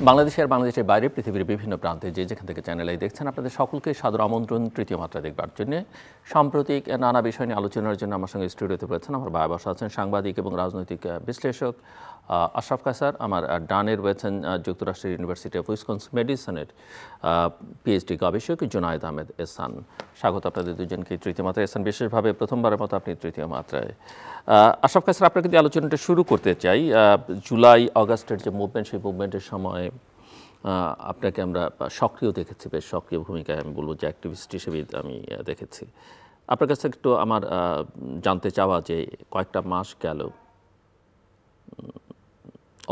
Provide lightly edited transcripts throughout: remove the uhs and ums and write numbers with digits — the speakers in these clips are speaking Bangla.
বাংলাদেশের বাইরে পৃথিবীর বিভিন্ন প্রান্তে যেখান থেকে চ্যানেলে দেখছেন আপনাদের সকলকে সাদর আমন্ত্রণ তৃতীয় মাত্রা দেখবার জন্য। সাম্প্রতিক নানা বিষয় নিয়ে আলোচনার জন্য আমার সঙ্গে স্টুডিওতে রয়েছেন আমার ভাই বসা আছেন সাংবাদিক এবং রাজনৈতিক বিশ্লেষক আশরাফ কায়সার। আমার ডানে রয়েছেন যুক্তরাষ্ট্রের ইউনিভার্সিটি অফ উইসকনসিন মেডিসিনের পিএইচডি গবেষক জুনায়েদ আহমেদ এহসান। স্বাগত আপনাদের দুজনকে তৃতীয় মাত্রায়। এহসান, বিশেষভাবে প্রথমবারের মতো আপনি তৃতীয় মাত্রায়। আশরাফ কায়সার, আপনাকে দিয়ে আলোচনাটা শুরু করতে চাই। জুলাই আগস্টের যে মুভমেন্ট, সেই মুভমেন্টের সময় আপনাকে আমরা সক্রিয় দেখেছি, বেশ সক্রিয় ভূমিকায়, আমি বলবো যে অ্যাক্টিভিস্ট হিসেবে আমি দেখেছি। আপনার কাছে একটু আমার জানতে চাওয়া যে কয়েকটা মাস গেল,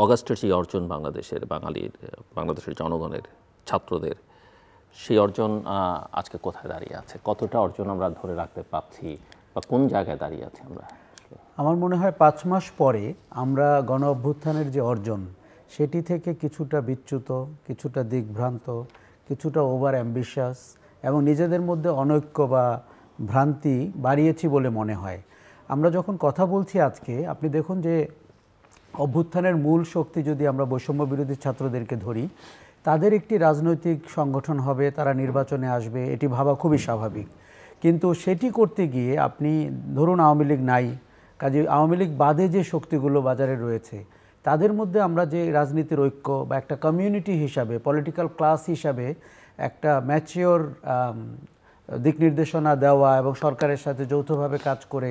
অগাস্টের সেই অর্জন বাংলাদেশের জনগণের, ছাত্রদের, সেই অর্জন আজকে কোথায় দাঁড়িয়ে আছে? কতটা অর্জন আমরা ধরে রাখতে পারছি বা কোন জায়গায় দাঁড়িয়ে আছি আমরা? আমার মনে হয় 5 মাস পরে আমরা গণ অভ্যুত্থানের যে অর্জন, সেটি থেকে কিছুটা বিচ্যুত, কিছুটা দিকভ্রান্ত, কিছুটা ওভার অ্যাম্বিশাস এবং নিজেদের মধ্যে অনৈক্য বা ভ্রান্তি বাড়িয়েছি বলে মনে হয়। আমরা যখন কথা বলছি আজকে, আপনি দেখুন যে অভ্যুত্থানের মূল শক্তি যদি আমরা বৈষম্য বিরোধী ছাত্রদেরকে ধরি, তাদের একটি রাজনৈতিক সংগঠন হবে, তারা নির্বাচনে আসবে, এটি ভাবা খুবই স্বাভাবিক। কিন্তু সেটি করতে গিয়ে আপনি ধরুন আওয়ামী লীগ নাই, কাজে আওয়ামী লীগ বাদে যে শক্তিগুলো বাজারে রয়েছে তাদের মধ্যে আমরা যে রাজনীতির ঐক্য বা একটা কমিউনিটি হিসাবে, পলিটিক্যাল ক্লাস হিসাবে একটা ম্যাচিওর দিক নির্দেশনা দেওয়া এবং সরকারের সাথে যৌথভাবে কাজ করে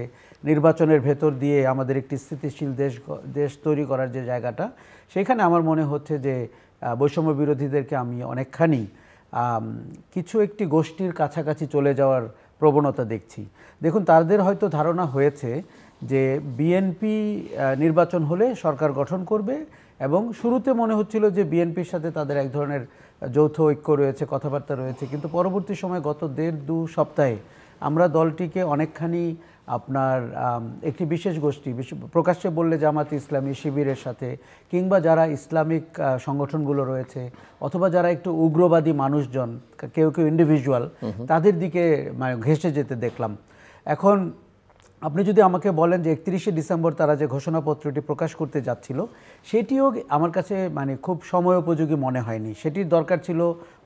নির্বাচনের ভেতর দিয়ে আমাদের একটি স্থিতিশীল দেশ তৈরি করার যে জায়গাটা, সেখানে আমার মনে হচ্ছে যে বৈষম্য বিরোধীদেরকে আমি অনেকখানি কিছু একটি গোষ্ঠীর কাছাকাছি চলে যাওয়ার প্রবণতা দেখছি। দেখুন, তাদের হয়তো ধারণা হয়েছে যে বিএনপি নির্বাচন হলে সরকার গঠন করবে এবং শুরুতে মনে হচ্ছিল যে বিএনপির সাথে তাদের এক ধরনের যৌথ ঐক্য রয়েছে, কথাবার্তা রয়েছে, কিন্তু পরবর্তী সময় গত 1.5-2 সপ্তাহে আমরা দলটিকে অনেকখানি আপনার একটি বিশেষ গোষ্ঠী, প্রকাশ্যে বললে জামাত ইসলামী শিবিরের সাথে, কিংবা যারা ইসলামিক সংগঠনগুলো রয়েছে, অথবা যারা একটু উগ্রবাদী মানুষজন, কেউ কেউ ইন্ডিভিজুয়াল, তাদের দিকে মানে ঘেঁষে যেতে দেখলাম। এখন আপনি যদি আমাকে বলেন যে 31শে ডিসেম্বর তারা যে ঘোষণাপত্রটি প্রকাশ করতে যাচ্ছিল, সেটিও আমার কাছে মানে খুব সময়োপযোগী মনে হয়নি। সেটির দরকার ছিল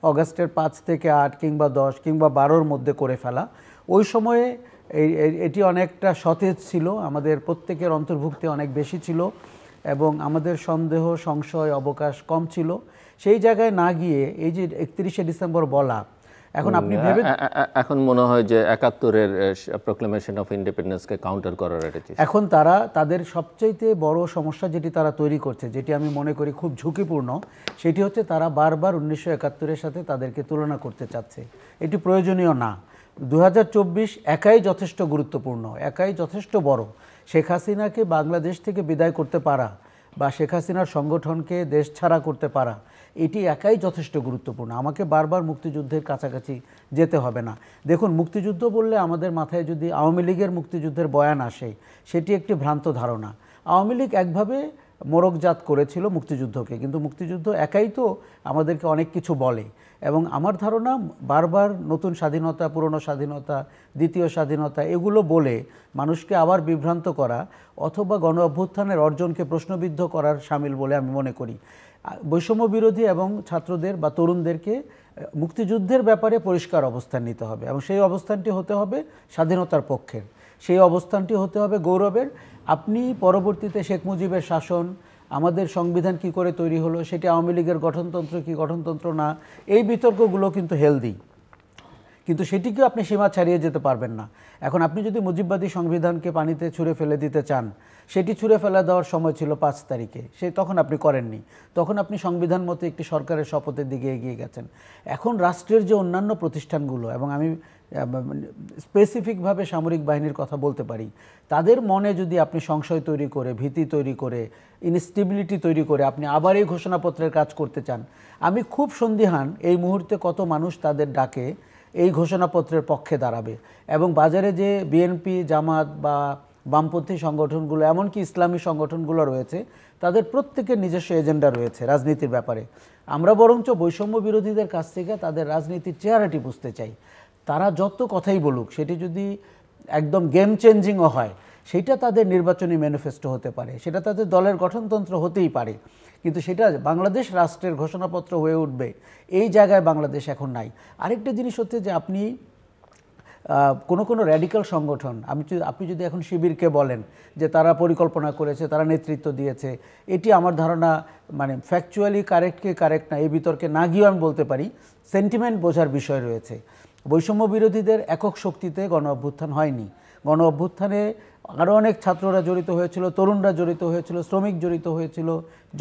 অগাস্টের 5 থেকে 8 কিংবা 10 কিংবা 12-র মধ্যে করে ফেলা। ওই সময়ে এটি অনেকটা সতেজ ছিল, আমাদের প্রত্যেকের অন্তর্ভুক্তি অনেক বেশি ছিল এবং আমাদের সন্দেহ, সংশয়, অবকাশ কম ছিল। সেই জায়গায় না গিয়ে এই যে 31শে ডিসেম্বর বলা, এখন আপনি ভেবে এখন মনে হয় যে 71-এর প্রোক্লেমেশন অফ ইন্ডিপেন্ডেন্সকে কাউন্টার করার এখন তারা তাদের সবচাইতে বড় সমস্যা যেটি তারা তৈরি করছে, যেটি আমি মনে করি খুব ঝুঁকিপূর্ণ, সেটি হচ্ছে তারা বারবার 1971-এর সাথে তাদেরকে তুলনা করতে চাচ্ছে। এটি প্রয়োজনীয় না। 2024 একাই যথেষ্ট গুরুত্বপূর্ণ, একাই যথেষ্ট বড়। শেখ হাসিনাকে বাংলাদেশ থেকে বিদায় করতে পারা বা শেখ হাসিনার সংগঠনকে দেশ ছাড়া করতে পারা, এটি একাই যথেষ্ট গুরুত্বপূর্ণ। আমাকে বারবার মুক্তিযুদ্ধের কাছাকাছি যেতে হবে না। দেখুন, মুক্তিযুদ্ধ বললে আমাদের মাথায় যদি আওয়ামী লীগের মুক্তিযুদ্ধের বয়ান আসে, সেটি একটি ভ্রান্ত ধারণা। আওয়ামী লীগ একভাবে মোড়কজাত করেছিল মুক্তিযুদ্ধকে, কিন্তু মুক্তিযুদ্ধ একাই তো আমাদেরকে অনেক কিছু বলে। এবং আমার ধারণা বারবার নতুন স্বাধীনতা, পুরনো স্বাধীনতা, দ্বিতীয় স্বাধীনতা, এগুলো বলে মানুষকে আবার বিভ্রান্ত করা অথবা গণ অভ্যুত্থানের অর্জনকে প্রশ্নবিদ্ধ করার শামিল বলে আমি মনে করি। বৈষম্য বিরোধী এবং ছাত্রদের বা তরুণদেরকে মুক্তিযুদ্ধের ব্যাপারে পরিষ্কার অবস্থান নিতে হবে এবং সেই অবস্থানটি হতে হবে স্বাধীনতার পক্ষের, সেই অবস্থানটি হতে হবে গৌরবের। আপনি পরবর্তীতে শেখ মুজিবের শাসন, আমাদের সংবিধান কি করে তৈরি হলো, সেটি আওয়ামী লীগের গঠনতন্ত্র কি গঠনতন্ত্র না, এই বিতর্কগুলো কিন্তু হেলদি, কিন্তু সেটিকেও আপনি সীমা ছাড়িয়ে যেতে পারবেন না। এখন আপনি যদি মুজিববাদী সংবিধানকে পানিতে ছুঁড়ে ফেলে দিতে চান, সেটি ছুঁড়ে ফেলা দেওয়ার সময় ছিল 5 তারিখে, তখন আপনি করেননি। তখন আপনি সংবিধান মতো একটি সরকারের শপথের দিকে এগিয়ে গেছেন। এখন রাষ্ট্রের যে অন্যান্য প্রতিষ্ঠানগুলো, এবং আমি স্পেসিফিকভাবে সামরিক বাহিনীর কথা বলতে পারি, তাদের মনে যদি আপনি সংশয় তৈরি করে, ভীতি তৈরি করে, ইনস্টেবিলিটি তৈরি করে আপনি আবার এই ঘোষণাপত্রের কাজ করতে চান, আমি খুব সন্দিহান এই মুহূর্তে কত মানুষ তাদের ডাকে এই ঘোষণাপত্রের পক্ষে দাঁড়াবে। এবং বাজারে যে বিএনপি, জামাত বা বামপন্থী সংগঠনগুলো, এমনকি ইসলামী সংগঠনগুলো রয়েছে, তাদের প্রত্যেকের নিজস্ব এজেন্ডা রয়েছে রাজনীতির ব্যাপারে। আমরা বরঞ্চ বৈষম্য বিরোধীদের কাছ থেকে তাদের রাজনীতির চেহারাটি বুঝতে চাই। তারা যত কথাই বলুক, সেটি যদি একদম গেম চেঞ্জিংও হয়, সেটা তাদের নির্বাচনী ম্যানিফেস্টো হতে পারে, সেটা তাদের দলের গঠনতন্ত্র হতেই পারে, কিন্তু সেটা বাংলাদেশ রাষ্ট্রের ঘোষণাপত্র হয়ে উঠবে এই জায়গায় বাংলাদেশ এখন নাই। আরেকটা জিনিস হচ্ছে যে আপনি কোনো র্যাডিক্যাল সংগঠন, আপনি যদি এখন শিবিরকে বলেন যে তারা পরিকল্পনা করেছে, তারা নেতৃত্ব দিয়েছে, এটি আমার ধারণা মানে ফ্যাকচুয়ালি কারেক্ট কি কারেক্ট না এই বিতর্কে না গিয়েও আমি বলতে পারি সেন্টিমেন্ট বোঝার বিষয় রয়েছে। বৈষম্য বিরোধীদের একক শক্তিতে গণ অভ্যুত্থান হয়নি। গণ অভ্যুত্থানে আরও অনেক ছাত্ররা জড়িত হয়েছিল, তরুণরা জড়িত হয়েছিল, শ্রমিক জড়িত হয়েছিল,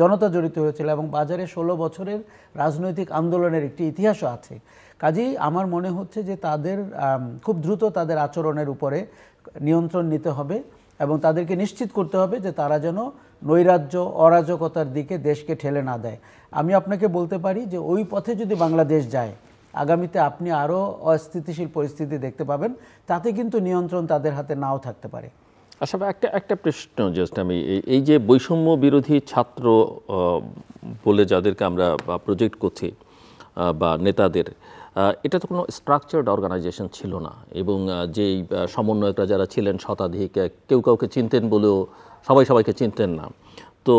জনতা জড়িত হয়েছিল, এবং বাজারে 16 বছরের রাজনৈতিক আন্দোলনের একটি ইতিহাসও আছে। কাজেই আমার মনে হচ্ছে যে তাদের খুব দ্রুত তাদের আচরণের উপরে নিয়ন্ত্রণ নিতে হবে এবং তাদেরকে নিশ্চিত করতে হবে যে তারা যেন নৈরাজ্য অরাজকতার দিকে দেশকে ঠেলে না দেয়। আমি আপনাকে বলতে পারি যে ওই পথে যদি বাংলাদেশ যায়, আগামীতে আপনি আরও অস্থিতিশীল পরিস্থিতি দেখতে পাবেন, তাতে কিন্তু নিয়ন্ত্রণ তাদের হাতে নাও থাকতে পারে। আচ্ছা, একটা প্রশ্ন জাস্ট আমি, এই যে বৈষম্য বিরোধী ছাত্র বলে যাদেরকে আমরা প্রজেক্ট করছি বা নেতাদের, এটা তো কোনো স্ট্রাকচার্ড অর্গানাইজেশন ছিল না, এবং যেই সমন্বয়করা যারা ছিলেন শতাধিক, কেউ কাউকে চিনতেন বলেও সবাইকে চিনতেন না। তো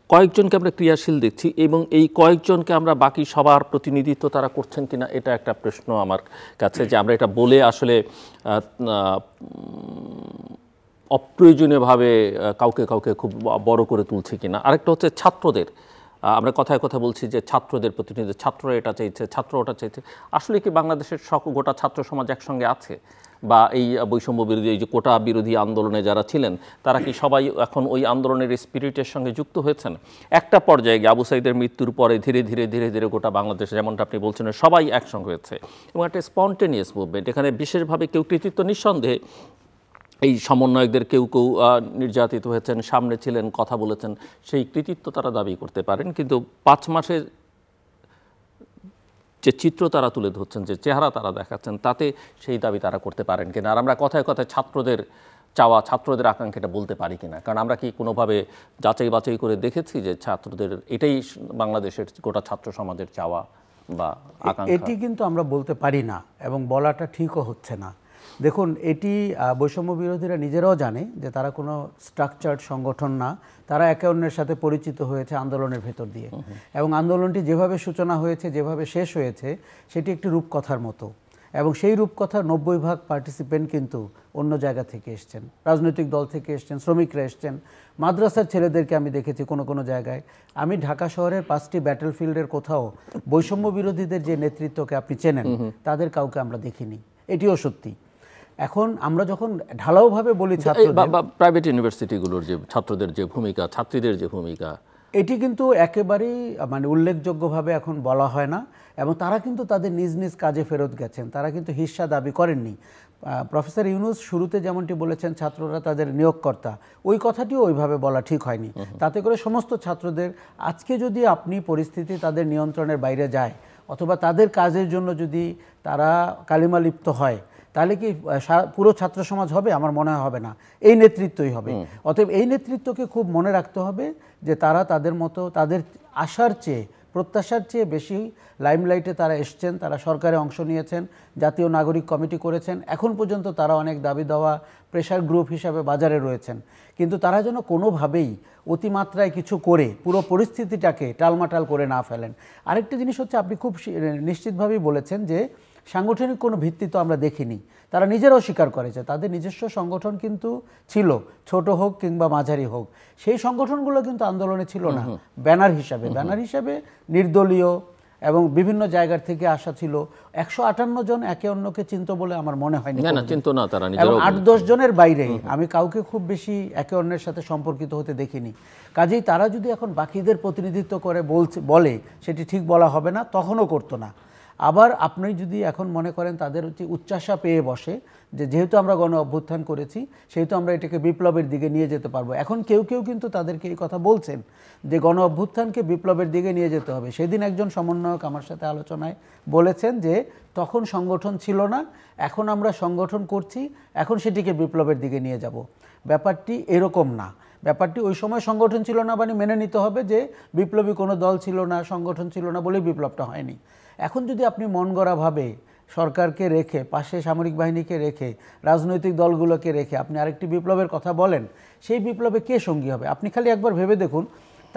কয়েকজনকে আমরা ক্রিয়াশীল দেখছি, এবং এই কয়েকজনকে আমরা বাকি সবার প্রতিনিধিত্ব তারা করছেন কিনা এটা একটা প্রশ্ন আমার কাছে, যে আমরা এটা বলে আসলে অপ্রয়োজনীয়ভাবে কাউকে খুব বড় করে তুলছি কিনা। আরেকটা হচ্ছে ছাত্রদের, আমরা কথায় কথা বলছি যে ছাত্রদের প্রতিনিধি, ছাত্ররা এটা চাইছে, ছাত্র ওটা চাইছে। আসলে কি বাংলাদেশের গোটা ছাত্র সমাজ একসঙ্গে আছে? বা এই বৈষম্য বিরোধী, এই যে কোটা বিরোধী আন্দোলনে যারা ছিলেন তারা কি সবাই এখন ওই আন্দোলনের স্পিরিটের সঙ্গে যুক্ত হয়েছেন? একটা পর্যায়ে গিয়ে আবু সাইদের মৃত্যুর পরে ধীরে ধীরে গোটা বাংলাদেশে, যেমনটা আপনি বলছেন, সবাই একসঙ্গে হয়েছে, এবং একটা স্পন্টেনিয়াস মুভমেন্ট। এখানে বিশেষভাবে কেউ কৃতিত্ব, নিঃসন্দেহে এই সমন্বয়কদের কেউ নির্যাতিত হয়েছেন, সামনে ছিলেন, কথা বলেছেন, সেই কৃতিত্ব তারা দাবি করতে পারেন, কিন্তু 5 মাসে যে চিত্র তারা তুলে ধরছেন, যে চেহারা তারা দেখাচ্ছেন, তাতে সেই দাবি তারা করতে পারেন কিনা। আর আমরা কথায় ছাত্রদের চাওয়া, ছাত্রদের আকাঙ্ক্ষাটা বলতে পারি কিনা, কারণ আমরা কি কোনোভাবে যাচাই বাছাই করে দেখেছি যে ছাত্রদের এটাই বাংলাদেশের গোটা ছাত্র সমাজের চাওয়া বা আকাঙ্ক্ষা? এটি কিন্তু আমরা বলতে পারি না, এবং বলাটা ঠিকও হচ্ছে না। দেখুন, এটি বৈষম্য বিরোধীরা নিজেরাও জানে যে তারা কোনো স্ট্রাকচার্ড সংগঠন না, তারা একে অন্যের সাথে পরিচিত হয়েছে আন্দোলনের ভেতর দিয়ে, এবং আন্দোলনটি যেভাবে সূচনা হয়েছে, যেভাবে শেষ হয়েছে, সেটি একটি রূপকথার মতো, এবং সেই রূপকথার 90% পার্টিসিপেন্ট কিন্তু অন্য জায়গা থেকে এসছেন, রাজনৈতিক দল থেকে এসছেন, শ্রমিকরা এসছেন, মাদ্রাসার ছেলেদেরকে আমি দেখেছি কোনো জায়গায়। আমি ঢাকা শহরের 5টি ব্যাটেলফিল্ডের কোথাও বৈষম্য বিরোধীদের যে নেতৃত্বকে আপনি চেনেন, তাদের কাউকে আমরা দেখিনি, এটিও সত্যি। এখন আমরা যখন ঢালাওভাবে বলি প্রাইভেট ইউনিভার্সিটিগুলোর যে ছাত্রদের যে ভূমিকা, ছাত্রীদের যে ভূমিকা, এটি কিন্তু একেবারেই মানে উল্লেখযোগ্যভাবে এখন বলা হয় না, এবং তারা কিন্তু তাদের নিজ কাজে ফেরত গেছেন, তারা কিন্তু হিস্সা দাবি করেননি। প্রফেসর ইউনূস শুরুতে যেমনটি বলেছেন ছাত্ররা তাদের নিয়োগকর্তা, ওই কথাটিও ওইভাবে বলা ঠিক হয়নি। তাতে করে সমস্ত ছাত্রদের, আজকে যদি আপনি পরিস্থিতি তাদের নিয়ন্ত্রণের বাইরে যায়, অথবা তাদের কাজের জন্য যদি তারা কালিমা লিপ্ত হয়, তাহলে কি পুরো ছাত্র সমাজ হবে? আমার মনে হবে না, এই নেতৃত্বই হবে। অতএব এই নেতৃত্বকে খুব মনে রাখতে হবে যে তারা তাদের মতো, তাদের আশার চেয়ে, প্রত্যাশার চেয়ে বেশি লাইমলাইটে তারা এসছেন, তারা সরকারে অংশ নিয়েছেন, জাতীয় নাগরিক কমিটি করেছেন, এখন পর্যন্ত তারা অনেক দাবি দেওয়া প্রেশার গ্রুপ হিসাবে বাজারে রয়েছেন, কিন্তু তারা যেন কোনোভাবেই অতিমাত্রায় কিছু করে পুরো পরিস্থিতিটাকে টালমাটাল করে না ফেলেন। আরেকটি জিনিস হচ্ছে, আপনি খুব নিশ্চিতভাবেই বলেছেন যে সাংগঠনিক কোনো ভিত্তি তো আমরা দেখিনি, তারা নিজেরাও স্বীকার করেছে তাদের নিজস্ব সংগঠন কিন্তু ছিল, ছোট হোক কিংবা মাঝারি হোক, সেই সংগঠনগুলো কিন্তু আন্দোলনে ছিল না। ব্যানার হিসাবে নির্দলীয় এবং বিভিন্ন জায়গার থেকে আসা ছিল 158 জন একে অন্যকে চিনত বলে আমার মনে হয়নি, এবং 8-10 জনের বাইরে আমি কাউকে খুব বেশি একে অন্যের সাথে সম্পর্কিত হতে দেখিনি। কাজেই তারা যদি এখন বাকিদের প্রতিনিধিত্ব করে বলে, সেটি ঠিক বলা হবে না, তখনও করতো না। আবার আপনি যদি এখন মনে করেন তাদের উচ্চাশা পেয়ে বসে যে যেহেতু আমরা গণ অভ্যুত্থান করেছি, সেহেতু আমরা এটাকে বিপ্লবের দিকে নিয়ে যেতে পারবো, এখন কেউ কিন্তু তাদেরকে এই কথা বলছেন যে গণ অভ্যুত্থানকে বিপ্লবের দিকে নিয়ে যেতে হবে। সেদিন একজন সমন্বয়ক আমার সাথে আলোচনায় বলেছেন যে তখন সংগঠন ছিল না, এখন আমরা সংগঠন করছি, এখন সেটিকে বিপ্লবের দিকে নিয়ে যাব। ব্যাপারটি এরকম না, ব্যাপারটি ওই সময় সংগঠন ছিল না মানে মেনে নিতে হবে যে বিপ্লবী কোনো দল ছিল না, সংগঠন ছিল না বলেই বিপ্লবটা হয়নি। এখন যদি আপনি মন গড়াভাবে সরকারকে রেখে, পাশে সামরিক বাহিনীকে রেখে, রাজনৈতিক দলগুলোকে রেখে আপনি আরেকটি বিপ্লবের কথা বলেন, সেই বিপ্লবে কে সঙ্গী হবে? আপনি খালি একবার ভেবে দেখুন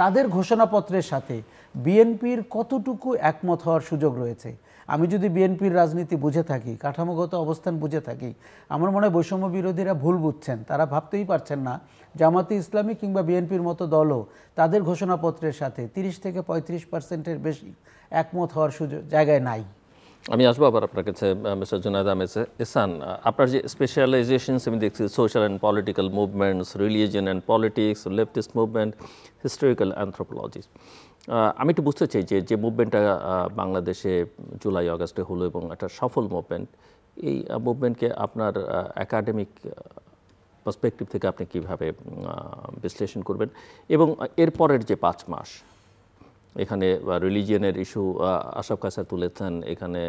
তাদের ঘোষণাপত্রের সাথে বিএনপির কতটুকু একমত হওয়ার সুযোগ রয়েছে। আমি যদি বিএনপির রাজনীতি বুঝে থাকি, কাঠামোগত অবস্থান বুঝে থাকি, আমার মনে হয় বৈষম্য বিরোধীরা ভুল বুঝছেন। তারা ভাবতেই পারছেন না জামাতে ইসলামী কিংবা বিএনপির মতো দলও তাদের ঘোষণাপত্রের সাথে 30 থেকে 35% বেশি একমত হওয়ার সুযোগ জায়গায় নাই। আমি আসবো আবার আপনার কাছে মিস্টার জুনায়েদ আহমেদ এহসান। আপনার যে স্পেশালাইজেশনস আমি দেখছি, social and political movements, religion and politics, leftist movement, historical anthropology, আমি একটু বুঝতে চাই যে বাংলাদেশে জুলাই আগস্টে হলো এবং একটা সফল মুভমেন্ট, এই মুভমেন্টকে আপনার একাডেমিক পার্সপেক্টিভ থেকে আপনি কীভাবে বিশ্লেষণ করবেন? এবং এরপরের যে 5 মাস এখানে রিলিজিয়নের ইস্যু আশরাফ কায়সার তুলেছেন, এখানে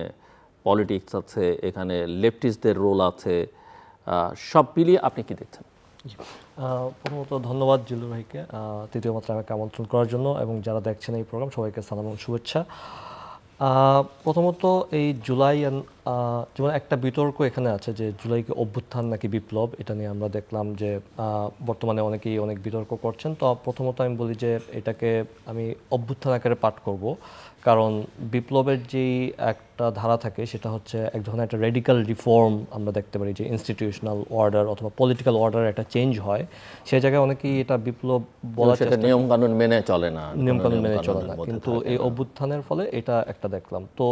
পলিটিক্স আছে, এখানে লেফটিস্টদের রোল আছে, সব মিলিয়ে আপনি কি দেখছেন? প্রথমত ধন্যবাদ জিল্লুর ভাইকে তৃতীয় মাত্রা আমাকে আমন্ত্রণ করার জন্য, এবং যারা দেখছেন এই প্রোগ্রাম সবাইকে সালাম এবং শুভেচ্ছা। প্রথমত এই জুলাই যেমন একটা বিতর্ক এখানে আছে যে জুলাইকে অভ্যুত্থান নাকি বিপ্লব, এটা নিয়ে আমরা দেখলাম যে বর্তমানে অনেকেই অনেক বিতর্ক করছেন। তো প্রথমত আমি বলি যে এটাকে আমি অভ্যুত্থান আকারে পাঠ করব, কারণ বিপ্লবের যেই একটা ধারা থাকে সেটা হচ্ছে এক ধরনের একটা রেডিক্যাল রিফর্ম আমরা দেখতে পারি, যে ইনস্টিটিউশনাল অর্ডার অথবা পলিটিক্যাল অর্ডার একটা চেঞ্জ হয়, সেই জায়গায় অনেকেই এটা বিপ্লব বলা, নিয়মকানুন মেনে চলে না, নিয়মকানুন মেনে চলে না, কিন্তু এই অভ্যুত্থানের ফলে এটা একটা দেখলাম। তো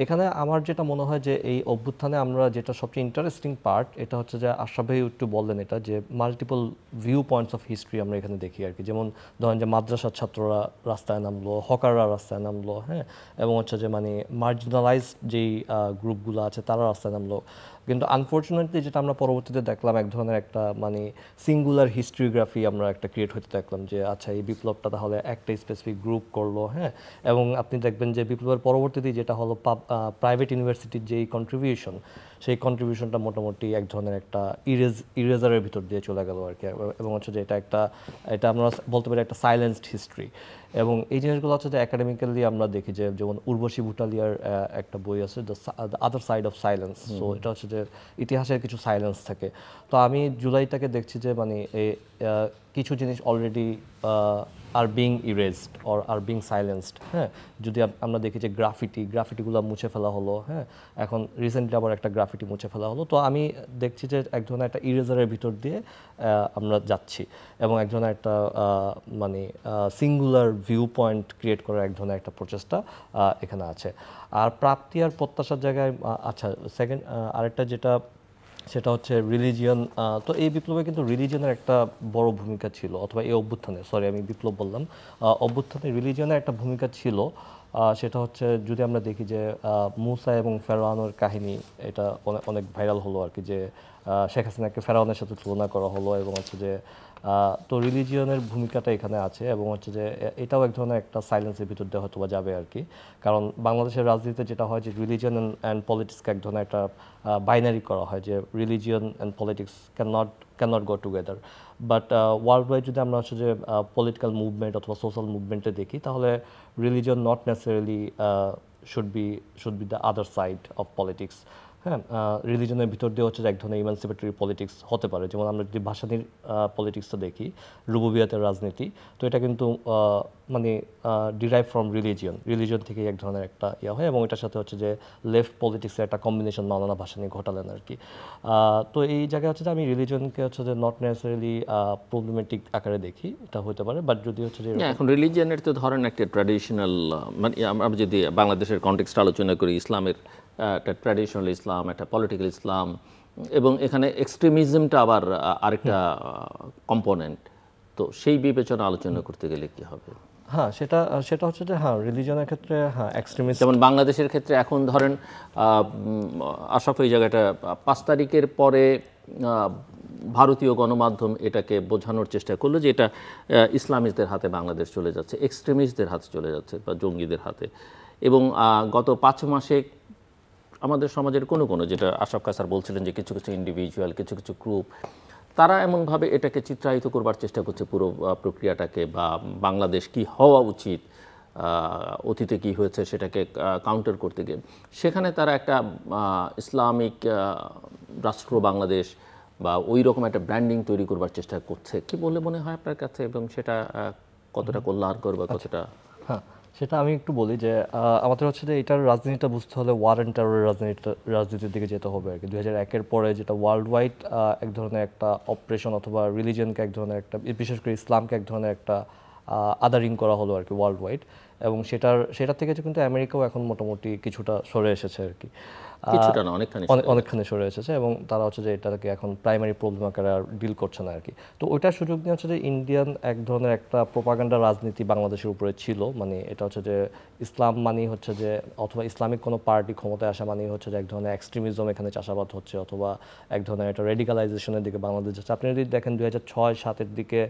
এখানে আমার যেটা মনে হয় যে এই অভ্যুত্থানে আমরা যেটা সবচেয়ে ইন্টারেস্টিং পার্ট, এটা হচ্ছে যে আশরাফ ভাই একটু বললেন এটা, যে multiple view points of history আমরা এখানে দেখি আর কি। যেমন ধরেন যে মাদ্রাসার ছাত্ররা রাস্তায় নামলো, হকাররা রাস্তায় নামলো, হ্যাঁ, এবং হচ্ছে যে মানে মার্জিনালাইজড যেই গ্রুপগুলো আছে তারা রাস্তায় নামলো। কিন্তু আনফর্চুনেটলি যেটা আমরা পরবর্তীতে দেখলাম, এক ধরনের একটা মানে সিঙ্গুলার হিস্ট্রিগ্রাফি আমরা একটা ক্রিয়েট হতে দেখলাম, যে আচ্ছা এই বিপ্লবটা তাহলে একটা স্পেসিফিক গ্রুপ করলো, হ্যাঁ। এবং আপনি দেখবেন যে বিপ্লবের পরবর্তীতে যেটা হলো প্রাইভেট ইউনিভার্সিটির যেই কন্ট্রিবিউশন, সেই কন্ট্রিবিউশনটা মোটামুটি এক ধরনের একটা ইরেজারের ভিতর দিয়ে চলে গেল আর কি। এবং হচ্ছে যে এটা আমরা বলতে পারি একটা সাইলেন্সড হিস্ট্রি। এবং এই জিনিসগুলো হচ্ছে যে একাডেমিক্যালি আমরা দেখি যে যেমন উর্বশী ভুটালিয়ার একটা বই আছে, the other side of silence. So এটা হচ্ছে যে ইতিহাসের কিছু সাইলেন্স থাকে। তো আমি জুলাইটাকে দেখছি যে মানে কিছু জিনিস already are being erased or are being সাইলেন্সড, হ্যাঁ। যদি আমরা দেখি যে গ্রাফিটিগুলো মুছে ফেলা হলো, হ্যাঁ, এখন রিসেন্টলি আবার একটা গ্রাফিটি মুছে ফেলা হলো। তো আমি দেখছি যে এক ধরনের একটা ইরেজারের ভিতর দিয়ে আমরা যাচ্ছি, এবং এক ধরনের একটা মানে সিঙ্গুলার ভিউ পয়েন্ট ক্রিয়েট করার এক ধরনের একটা প্রচেষ্টা এখানে আছে। আর প্রাপ্তি আর প্রত্যাশার জায়গায় আচ্ছা সেকেন্ড আরেকটা যেটা, সেটা হচ্ছে রিলিজিয়ন। তো এই বিপ্লবে কিন্তু রিলিজিয়নের একটা বড় ভূমিকা ছিল, অথবা এই অভ্যুত্থানে, সরি আমি বিপ্লব বললাম, অভ্যুত্থানে রিলিজিয়নের একটা ভূমিকা ছিল। সেটা হচ্ছে যদি আমরা দেখি যে মুসা এবং ফেরাউনের কাহিনী, এটা অনেক ভাইরাল হলো আর কি, যে শেখ হাসিনাকে ফেরাউনের সাথে তুলনা করা হলো, এবং হচ্ছে যে তো রিলিজিয়নের ভূমিকাটা এখানে আছে, এবং হচ্ছে যে এটাও এক ধরনের একটা সাইলেন্সের ভিতর দিয়ে হয়তো বা যাবে আর কি। কারণ বাংলাদেশের রাজনীতিতে যেটা হয় যে রিলিজিয়ন অ্যান্ড পলিটিক্সকে এক ধরনের একটা বাইনারি করা হয়, যে religion and politics can not go together. But world wide যদি আমরা হচ্ছে যে পলিটিক্যাল মুভমেন্ট অথবা সোশ্যাল মুভমেন্টে দেখি, তাহলে religion not necessarily should be the other side of politics, হ্যাঁ। রিলিজনের ভিতর দিয়ে হচ্ছে এক ধরনের ইমানসিপেটরি পলিটিক্স হতে পারে। যেমন আমরা যদি ভাসানীর পলিটিক্সটা দেখি, রুবুবিয়াতের রাজনীতি, তো এটা কিন্তু মানে ডিরাইভ ফ্রম রিলিজিয়ন থেকে এক ধরনের একটা ইয়ে হয়, এবং এটার সাথে হচ্ছে যে লেফট পলিটিক্সের একটা কম্বিনেশন মাওলানা ভাসানী ঘটালেন আর কি। তো এই জায়গায় হচ্ছে যে আমি রিলিজনকে হচ্ছে যে নট নেসেসারিলি প্রবলেমেটিক আকারে দেখি, এটা হতে পারে। বাট যদি হচ্ছে যে এখন রিলিজিয়নের তো ধরেন একটা ট্র্যাডিশনাল, মানে আমরা যদি বাংলাদেশের কনটেক্সট আলোচনা করি, ইসলামের একটা ট্র্যাডিশনাল ইসলাম, একটা পলিটিক্যাল ইসলাম, এবং এখানে এক্সট্রিমিজমটা আবার আরেকটা কম্পোনেন্ট। তো সেই বিবেচনা আলোচনা করতে গেলে কি হবে? হ্যাঁ, সেটা হচ্ছে যে হ্যাঁ রিলিজনের ক্ষেত্রে হ্যাঁ এক্সট্রিমিস্ট, যেমন বাংলাদেশের ক্ষেত্রে এখন ধরেন আশরাফ এই জায়গাটা 5 তারিখের পরে ভারতীয় গণমাধ্যম এটাকে বোঝানোর চেষ্টা করলো যে এটা ইসলামিস্টদের হাতে বাংলাদেশ চলে যাচ্ছে, এক্সট্রিমিস্টদের হাতে চলে যাচ্ছে বা জঙ্গিদের হাতে। এবং গত 5 মাসে আমাদের সমাজের কোনো যেটা আশরাফ কায়সার বলছিলেন যে কিছু ইন্ডিভিজুয়াল, কিছু গ্রুপ, তারা এমনভাবে এটাকে চিত্রায়িত করবার চেষ্টা করছে পুরো প্রক্রিয়াটাকে, বা বাংলাদেশ কি হওয়া উচিত, অতীতে কি হয়েছে সেটাকে কাউন্টার করতে গিয়ে সেখানে তারা একটা ইসলামিক রাষ্ট্র বাংলাদেশ বা ওই রকম একটা ব্র্যান্ডিং তৈরি করবার চেষ্টা করছে কি বলে মনে হয় আপনার কাছে, এবং সেটা কতটা কল্যাণকর বা কতটা? হ্যাঁ, সেটা আমি একটু বলি যে আমাদের হচ্ছে যে এটার রাজনীতিটা বুঝতে হলে ওয়ার অ্যান্ড টেররের রাজনীতির দিকে যেতে হবে আর কি। 2001-এর পরে যেটা ওয়ার্ল্ড ওয়াইড এক ধরনের একটা অপারেশন অথবা রিলিজিয়নকে এক ধরনের একটা, বিশেষ করে ইসলামকে এক ধরনের একটা আদারিং করা হলো আর কি ওয়ার্ল্ড ওয়াইড, এবং সেটার থেকে কিন্তু আমেরিকাও এখন মোটামুটি কিছুটা সরে এসেছে আর কি, কিছুটা না অনেকখানি সরে এসেছে, এবং তারা হচ্ছে যে এটাকে এখন প্রাইমারি প্রবলেম আকারে আর ডিল করছে না আর কি। তো ওইটার সুযোগ নিয়ে হচ্ছে যে ইন্ডিয়ান এক ধরনের একটা প্রোপাগান্ডা রাজনীতি বাংলাদেশের উপরে ছিল, মানে এটা হচ্ছে যে ইসলাম মানেই হচ্ছে যে, অথবা ইসলামিক কোনো পার্টি ক্ষমতায় আসা মানেই হচ্ছে যে এক ধরনের এক্সট্রিমিজম এখানে চাষাবাদ হচ্ছে, অথবা এক ধরনের একটা রেডিকালাইজেশনের দিকে বাংলাদেশ যাচ্ছে। আপনি যদি দেখেন 2006-07-এর দিকে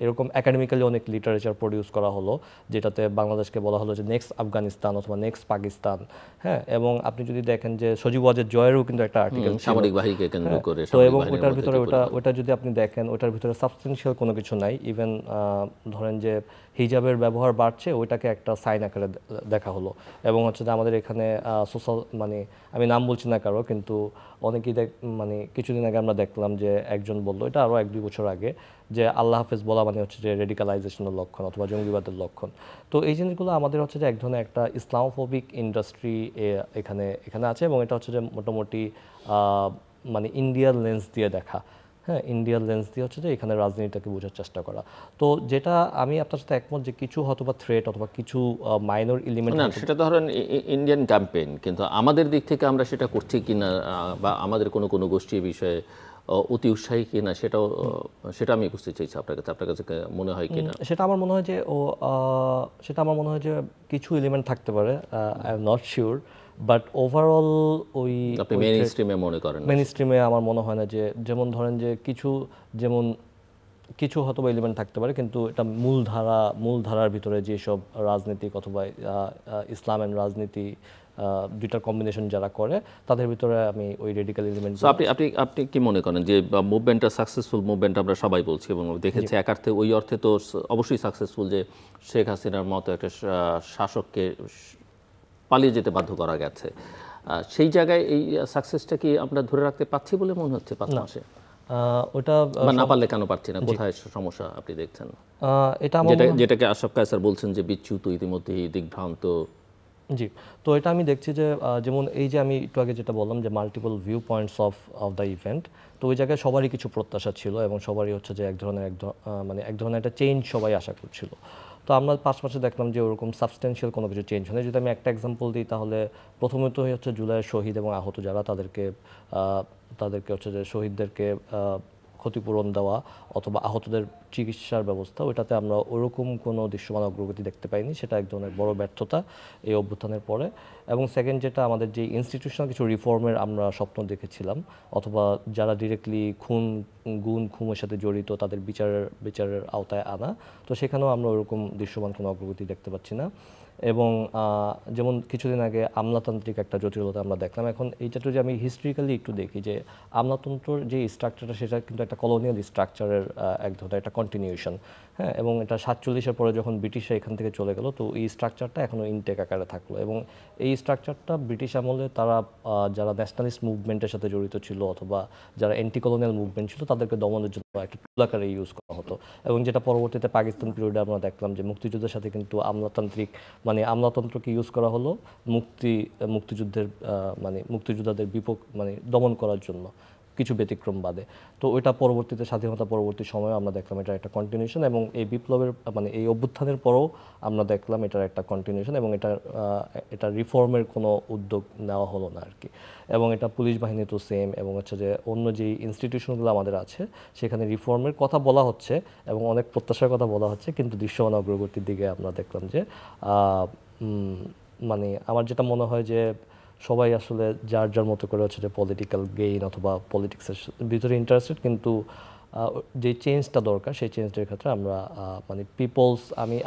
এরকম একাডেমিক্যালি অনেক লিটারেচার প্রডিউস করা হলো, যেটাতে বাংলাদেশকে বলা হলো যে নেক্সট আফগানিস্তান অথবা নেক্সট পাকিস্তান। হ্যাঁ, এবং আপনি যদি দেখেন যে সজীব ওয়াজেদ জয়েরও কিন্তু একটা আর্টিকেল সামরিক বাহিনীকে কেন্দ্র করে, তো এবং ওটার ভিতরে ওটা যদি আপনি দেখেন ওটার ভিতরে সাবস্টেনশিয়াল কোনো কিছু নাই। ইভেন ধরেন যে হিজাবের ব্যবহার বাড়ছে, ওইটাকে একটা সাইন আকারে দেখা হলো। এবং হচ্ছে যে আমাদের এখানে সোশ্যাল, মানে আমি নাম বলছি না কারো, কিন্তু অনেকেই মানে কিছুদিন আগে আমরা দেখলাম যে একজন বললো, এটা আরও 1-2 বছর আগে, যে আল্লাহ হাফেজ বলা মানে হচ্ছে যে রেডিকালাইজেশনের লক্ষণ অথবা জঙ্গিবাদের লক্ষণ। তো এই জিনিসগুলো আমাদের হচ্ছে যে এক ধরনের একটা ইসলামোফোবিক ইন্ডাস্ট্রি এখানে আছে, এবং এটা হচ্ছে যে মোটামুটি মানে ইন্ডিয়ার লেন্স দিয়ে দেখা। হ্যাঁ, ইন্ডিয়ার লেন্স দিয়ে হচ্ছে যে এখানে রাজনীতিটাকে বোঝার চেষ্টা করা। তো যেটা আমি আপনার সাথে একমত যে কিছু হয়তোবা থ্রেট অথবা কিছু মাইনর এলিমেন্ট, না সেটা ধরেন ইন্ডিয়ান ক্যাম্পেইন, কিন্তু আমাদের দিক থেকে আমরা সেটা করছি কিনা বা আমাদের কোনো গোষ্ঠী বিষয়ে অতি উৎসাহী কিনা সেটা আমি বুঝতে চাইছি আপনার কাছে মনে হয় কিনা। সেটা আমার মনে হয় যে কিছু এলিমেন্ট থাকতে পারে, I am not sure, but overall ওই আপনি মেইন স্ট্রিমে মনে করেন? মেইন স্ট্রিমে আমার মনে হয় না, যে যেমন ধরেন যে কিছু হয়তো এলিমেন্ট থাকতে পারে, কিন্তু এটা মূলধারার ভিতরে যেসব রাজনীতিক অথবা ইসলাম এন্ড রাজনীতি দুইটার কম্বিনেশন যারা করে, তাদের ভিতরে আমি ওই রেডিক্যাল এলিমেন্ট। আপনি কি মনে করেন যে মুভমেন্টটা সাকসেসফুল মুভমেন্ট আমরা সবাই বলছি, এবং দেখেছি এক অর্থে ওই অর্থে তো অবশ্যই সাকসেসফুল, যে শেখ হাসিনার মতো একটা শাসককে পালিয়ে যেতে বাধ্য করা গেছে। সেই জায়গায় এই সাকসেসটা কি আমরা ধরে রাখতে পারছি বলে মনে হচ্ছে 5 মাসে? ওটা না পারলে কেন পারছি না, কোথায় সমস্যা আপনি দেখছেন? যেটাকে আশরাফ কায়সার বলছেন যে বিচ্যুত, ইতিমধ্যেই দিগ্ভ্রান্ত। জি, তো এটা আমি দেখছি যে যেমন এই যে আমি একটু আগে যেটা বললাম যে multiple view points of the event, তো ওই জায়গায় সবারই কিছু প্রত্যাশা ছিল, এবং সবারই হচ্ছে যে এক ধরনের একটা চেঞ্জ সবাই আশা করছিল। তো আমরা 5 মাসে দেখলাম যে ওরকম সাবস্টেন্সিয়াল কোনো কিছু চেঞ্জ হয় না। যদি আমি একটা এক্সাম্পল দিই, তাহলে প্রথমত হচ্ছে জুলাইয়ের শহীদ এবং আহত যারা, তাদেরকে হচ্ছে যে শহীদদেরকে ক্ষতিপূরণ দেওয়া অথবা আহতদের চিকিৎসার ব্যবস্থা, ওইটাতে আমরা ওরকম কোনো দৃশ্যমান অগ্রগতি দেখতে পাইনি। সেটা এক ধরনের বড় ব্যর্থতা এই অভ্যুত্থানের পরে। এবং সেকেন্ড, যেটা আমাদের যে ইনস্টিটিউশনাল কিছু রিফর্মের আমরা স্বপ্ন দেখেছিলাম, অথবা যারা ডিরেক্টলি খুনের সাথে জড়িত তাদের বিচারের আওতায় আনা, তো সেখানেও আমরা ওরকম দৃশ্যমান কোনো অগ্রগতি দেখতে পাচ্ছি না। এবং যেমন কিছুদিন আগে আমলাতান্ত্রিক একটা জটিলতা আমরা দেখলাম। এখন এইটা যদি আমি হিস্ট্রিক্যালি একটু দেখি, যে আমলাতন্ত্রের যে স্ট্রাকচারটা, সেটা কিন্তু একটা কলোনিয়াল স্ট্রাকচারের এক ধরনের একটা কন্টিনিউশন। হ্যাঁ, এবং এটা 47-এর পরে যখন ব্রিটিশরা এখান থেকে চলে গেল, তো এই স্ট্রাকচারটা এখনও ইনটেক আকারে থাকলো। এবং এই স্ট্রাকচারটা ব্রিটিশ আমলে তারা যারা ন্যাশনালিস্ট মুভমেন্টের সাথে জড়িত ছিল অথবা যারা অ্যান্টি কলোনিয়াল মুভমেন্ট ছিল, তাদেরকে দমনের জন্য একটা টুল আকারে ইউজ করা হতো। এবং যেটা পরবর্তীতে পাকিস্তান পিরিয়ডে আমরা দেখলাম যে মুক্তিযুদ্ধের সাথে কিন্তু আমলাতন্ত্রকে ইউজ করা হলো মুক্তিযোদ্ধাদের দমন করার জন্য, কিছু ব্যতিক্রম বাদে। তো ওইটা পরবর্তীতে স্বাধীনতা পরবর্তী সময়ে আমরা দেখলাম এটা একটা কন্টিনিউশন, এবং এই বিপ্লবের এই অভ্যুত্থানের পরও আমরা দেখলাম এটার একটা কন্টিনিউশন, এবং এটা রিফর্মের কোনো উদ্যোগ নেওয়া হলো না আর কি। এবং এটা পুলিশ বাহিনী তো সেম, এবং হচ্ছে যে অন্য যেই ইনস্টিটিউশনগুলো আমাদের আছে সেখানে রিফর্মের কথা বলা হচ্ছে এবং অনেক প্রত্যাশার কথা বলা হচ্ছে, কিন্তু দৃশ্যমান অগ্রগতির দিকে আমরা দেখলাম যে আমার যেটা মনে হয় যে সবাই আসলে যার মতো করে হচ্ছে যে পলিটিক্যাল গেইন অথবা পলিটিক্সের ভিতরে ইন্টারেস্টেড, কিন্তু যে চেঞ্জটা দরকার সেই চেঞ্জটার ক্ষেত্রে আমরা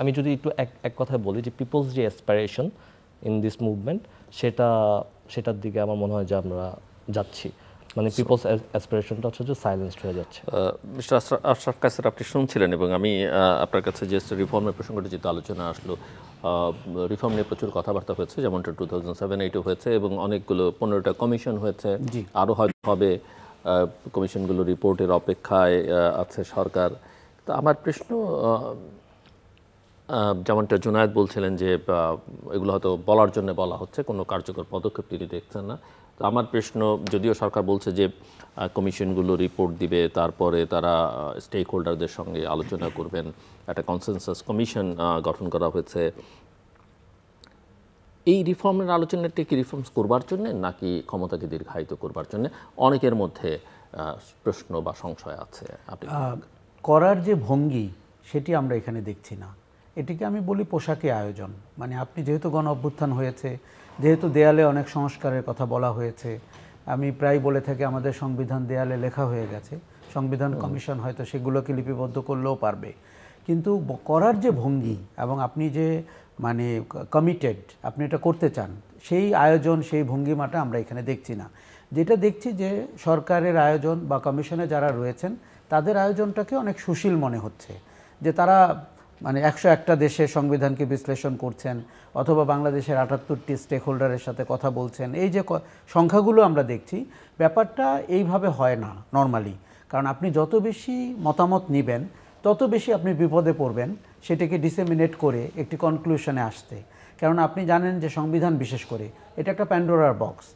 আমি যদি একটু এক কথায় বলি যে পিপলস যে অ্যাসপাইরেশন ইন দিস মুভমেন্ট, সেটার দিকে আমার মনে হয় যে আমরা যাচ্ছি। মানে পিপলস অ্যাসপিরেশনটা হচ্ছে যে সাইলেন্সড হয়ে যাচ্ছে। মিস্টার আশরাফ কায়সার, আপনি শুনছিলেন এবং আমি আপনার কাছে যে রিফর্মের প্রসঙ্গটি যেহেতু আলোচনা আসলো, রিফর্ম নিয়ে প্রচুর কথাবার্তা হয়েছে, যেমনটা 2007-8 হয়েছে এবং অনেকগুলো 15টা কমিশন হয়েছে, আরও হয়তো হবে। কমিশনগুলো রিপোর্টের অপেক্ষায় আছে সরকার। তো আমার প্রশ্ন, যেমনটা জুনায়েদ বলছিলেন যে এগুলো হয়তো বলার জন্য বলা হচ্ছে, কোনো কার্যকর পদক্ষেপ তিনি দেখছেন না। তো আমার প্রশ্ন, যদিও সরকার বলছে যে কমিশনগুলো রিপোর্ট দিবে, তারপরে তারা স্টেক হোল্ডারদের সঙ্গে আলোচনা করবেন, একটা কনসেনসাস কমিশন গঠন করা হয়েছে, এই রিফর্মের আলোচনাটা কি রিফর্মস করবার জন্য নাকি ক্ষমতাকে দীর্ঘায়িত করবার জন্য? অনেকের মধ্যে প্রশ্ন বা সংশয় আছে। আপনি করার যে ভঙ্গি সেটি আমরা এখানে দেখছি না। এটিকে আমি বলি পোশাকি আয়োজন। মানে আপনি যেহেতু গণ অভ্যুত্থান হয়েছে, যেহেতু দেয়ালে অনেক সংস্কারের কথা বলা হয়েছে, আমি প্রায় বলে থাকি আমাদের সংবিধান দেয়ালে লেখা হয়ে গেছে, সংবিধান কমিশন হয়তো সেগুলোকে লিপিবদ্ধ করলেও পারবে, কিন্তু করার যে ভঙ্গি এবং আপনি যে মানে কমিটেড, আপনি এটা করতে চান, সেই আয়োজন সেই ভঙ্গিমাটা আমরা এখানে দেখছি না। যেটা দেখছি যে সরকারের আয়োজন বা কমিশনে যারা রয়েছেন তাদের আয়োজনটাকে অনেক সুশীল মনে হচ্ছে, যে তারা মানে 101টা দেশে সংবিধানকে বিশ্লেষণ করছেন অথবা বাংলাদেশের 78টি স্টেক হোল্ডারের সাথে কথা বলছেন। এই যে সংখ্যাগুলো আমরা দেখছি, ব্যাপারটা এইভাবে হয় না নর্মালি। কারণ আপনি যত বেশি মতামত নেবেন তত বেশি আপনি বিপদে পড়বেন সেটাকে ডিসেমিনেট করে একটি কনক্লুশনে আসতে। কারণ আপনি জানেন যে সংবিধান বিশেষ করে এটা একটা প্যান্ডোরার বক্স।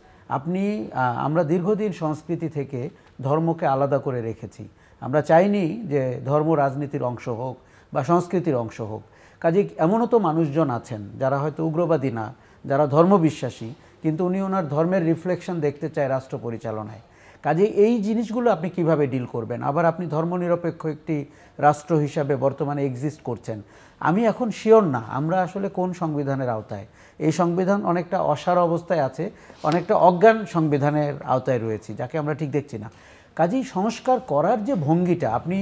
আমরা দীর্ঘদিন সংস্কৃতি থেকে ধর্মকে আলাদা করে রেখেছি। আমরা চাইনি যে ধর্ম রাজনীতির অংশ হোক বা সংস্কৃতির অংশ হোক। কাজে এমনও তো মানুষজন আছেন যারা হয়তো উগ্রবাদী না, যারা ধর্মবিশ্বাসী, কিন্তু উনি ওনার ধর্মের রিফ্লেকশন দেখতে চায় রাষ্ট্র পরিচালনায়। কাজে এই জিনিসগুলো আপনি কিভাবে ডিল করবেন? আবার আপনি ধর্মনিরপেক্ষ একটি রাষ্ট্র হিসাবে বর্তমানে এক্সিস্ট করছেন। আমি এখন শিওর না আমরা আসলে কোন সংবিধানের আওতায়। এই সংবিধান অনেকটা অসার অবস্থায় আছে, অনেকটা অজ্ঞান সংবিধানের আওতায় রয়েছি, যাকে আমরা ঠিক দেখছি না। কাজেই সংস্কার করার যে ভঙ্গিটা, আপনি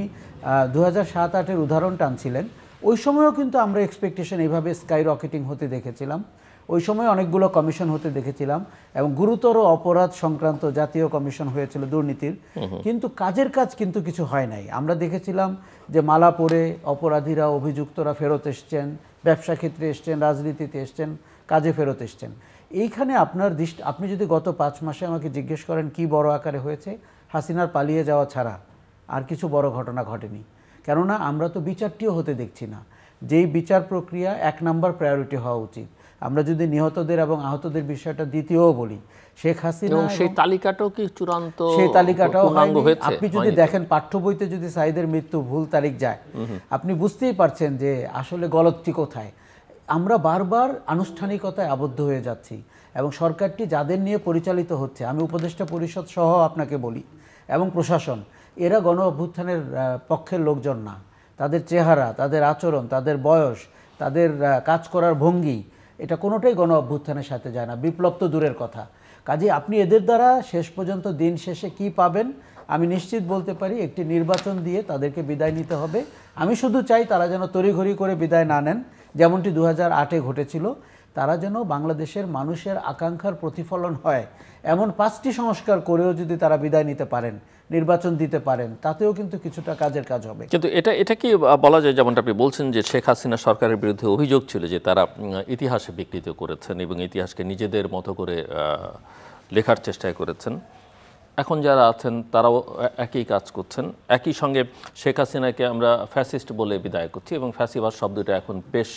2007-8-এর উদাহরণ টানছিলেন, ওই সময়ও কিন্তু আমরা এক্সপেকটেশন এইভাবে স্কাই রকেটিং হতে দেখেছিলাম। ওই সময় অনেকগুলো কমিশন হতে দেখেছিলাম এবং গুরুতর অপরাধ সংক্রান্ত জাতীয় কমিশন হয়েছিল দুর্নীতির, কিন্তু কাজের কাজ কিন্তু কিছু হয় নাই। আমরা দেখেছিলাম যে মালা পরে অপরাধীরা, অভিযুক্তরা ফেরত এসছেন, ব্যবসা ক্ষেত্রে এসছেন, রাজনীতিতে এসছেন, কাজে ফেরত এসছেন। এইখানে আপনি যদি গত 5 মাসে আমাকে জিজ্ঞেস করেন কি বড় আকারে হয়েছে, হাসিনার পালিয়ে যাওয়া ছাড়া আর কিছু বড় ঘটনা ঘটেনি। কেননা আমরা তো বিচারটিও হতে দেখছি না, যেই বিচার প্রক্রিয়া 1 নাম্বার প্রায়োরিটি হওয়া উচিত। আমরা যদি নিহতদের এবং আহতদের বিষয়টা দ্বিতীয়ও বলি, শেখ হাসিনা সেই তালিকাটাও কি চূড়ান্ত? সেই তালিকাটাও আপনি যদি দেখেন পাঠ্য বইতে যদি সাইদের মৃত্যু ভুল তারিখ যায়, আপনি বুঝতেই পারছেন যে আসলে গলতটি কোথায়। আমরা বারবার আনুষ্ঠানিকতায় আবদ্ধ হয়ে যাচ্ছি এবং সরকারটি যাদের নিয়ে পরিচালিত হচ্ছে, আমি উপদেষ্টা পরিষদ সহ আপনাকে বলি, এবং প্রশাসন, এরা গণ অভ্যুত্থানের পক্ষের লোকজন না। তাদের চেহারা, তাদের আচরণ, তাদের বয়স, তাদের কাজ করার ভঙ্গি, এটা কোনোটাই গণ অভ্যুত্থানের সাথে যায় না, বিপ্লব তো দূরের কথা। কাজে আপনি এদের দ্বারা শেষ পর্যন্ত দিন শেষে কি পাবেন আমি নিশ্চিত বলতে পারি, একটি নির্বাচন দিয়ে তাদেরকে বিদায় নিতে হবে। আমি শুধু চাই তারা যেন তড়িঘড়ি করে বিদায় না নেন, যেমনটি 2008-এ ঘটেছিল। তারা যেন বাংলাদেশের মানুষের আকাঙ্ক্ষার প্রতিফলন হয় এমন 5টি সংস্কার করেও যদি তারা বিদায় নিতে পারেন, নির্বাচন দিতে পারেন, তাতেও কিন্তু কিছুটা কাজের কাজ হবে। কিন্তু এটা কি বলা যায়, যেমনটা আপনি বলছেন যে শেখ হাসিনা সরকারের বিরুদ্ধে অভিযোগ ছিল যে তারা ইতিহাসে বিকৃত করেছেন এবং ইতিহাসকে নিজেদের মতো করে লেখার চেষ্টা করেছেন। এখন যারা আছেন তারাও একই কাজ করছেন। একই সঙ্গে শেখ হাসিনাকে আমরা ফ্যাসিস্ট বলে বিদায় করছি এবং ফ্যাসিবাদ শব্দটা এখন বেশ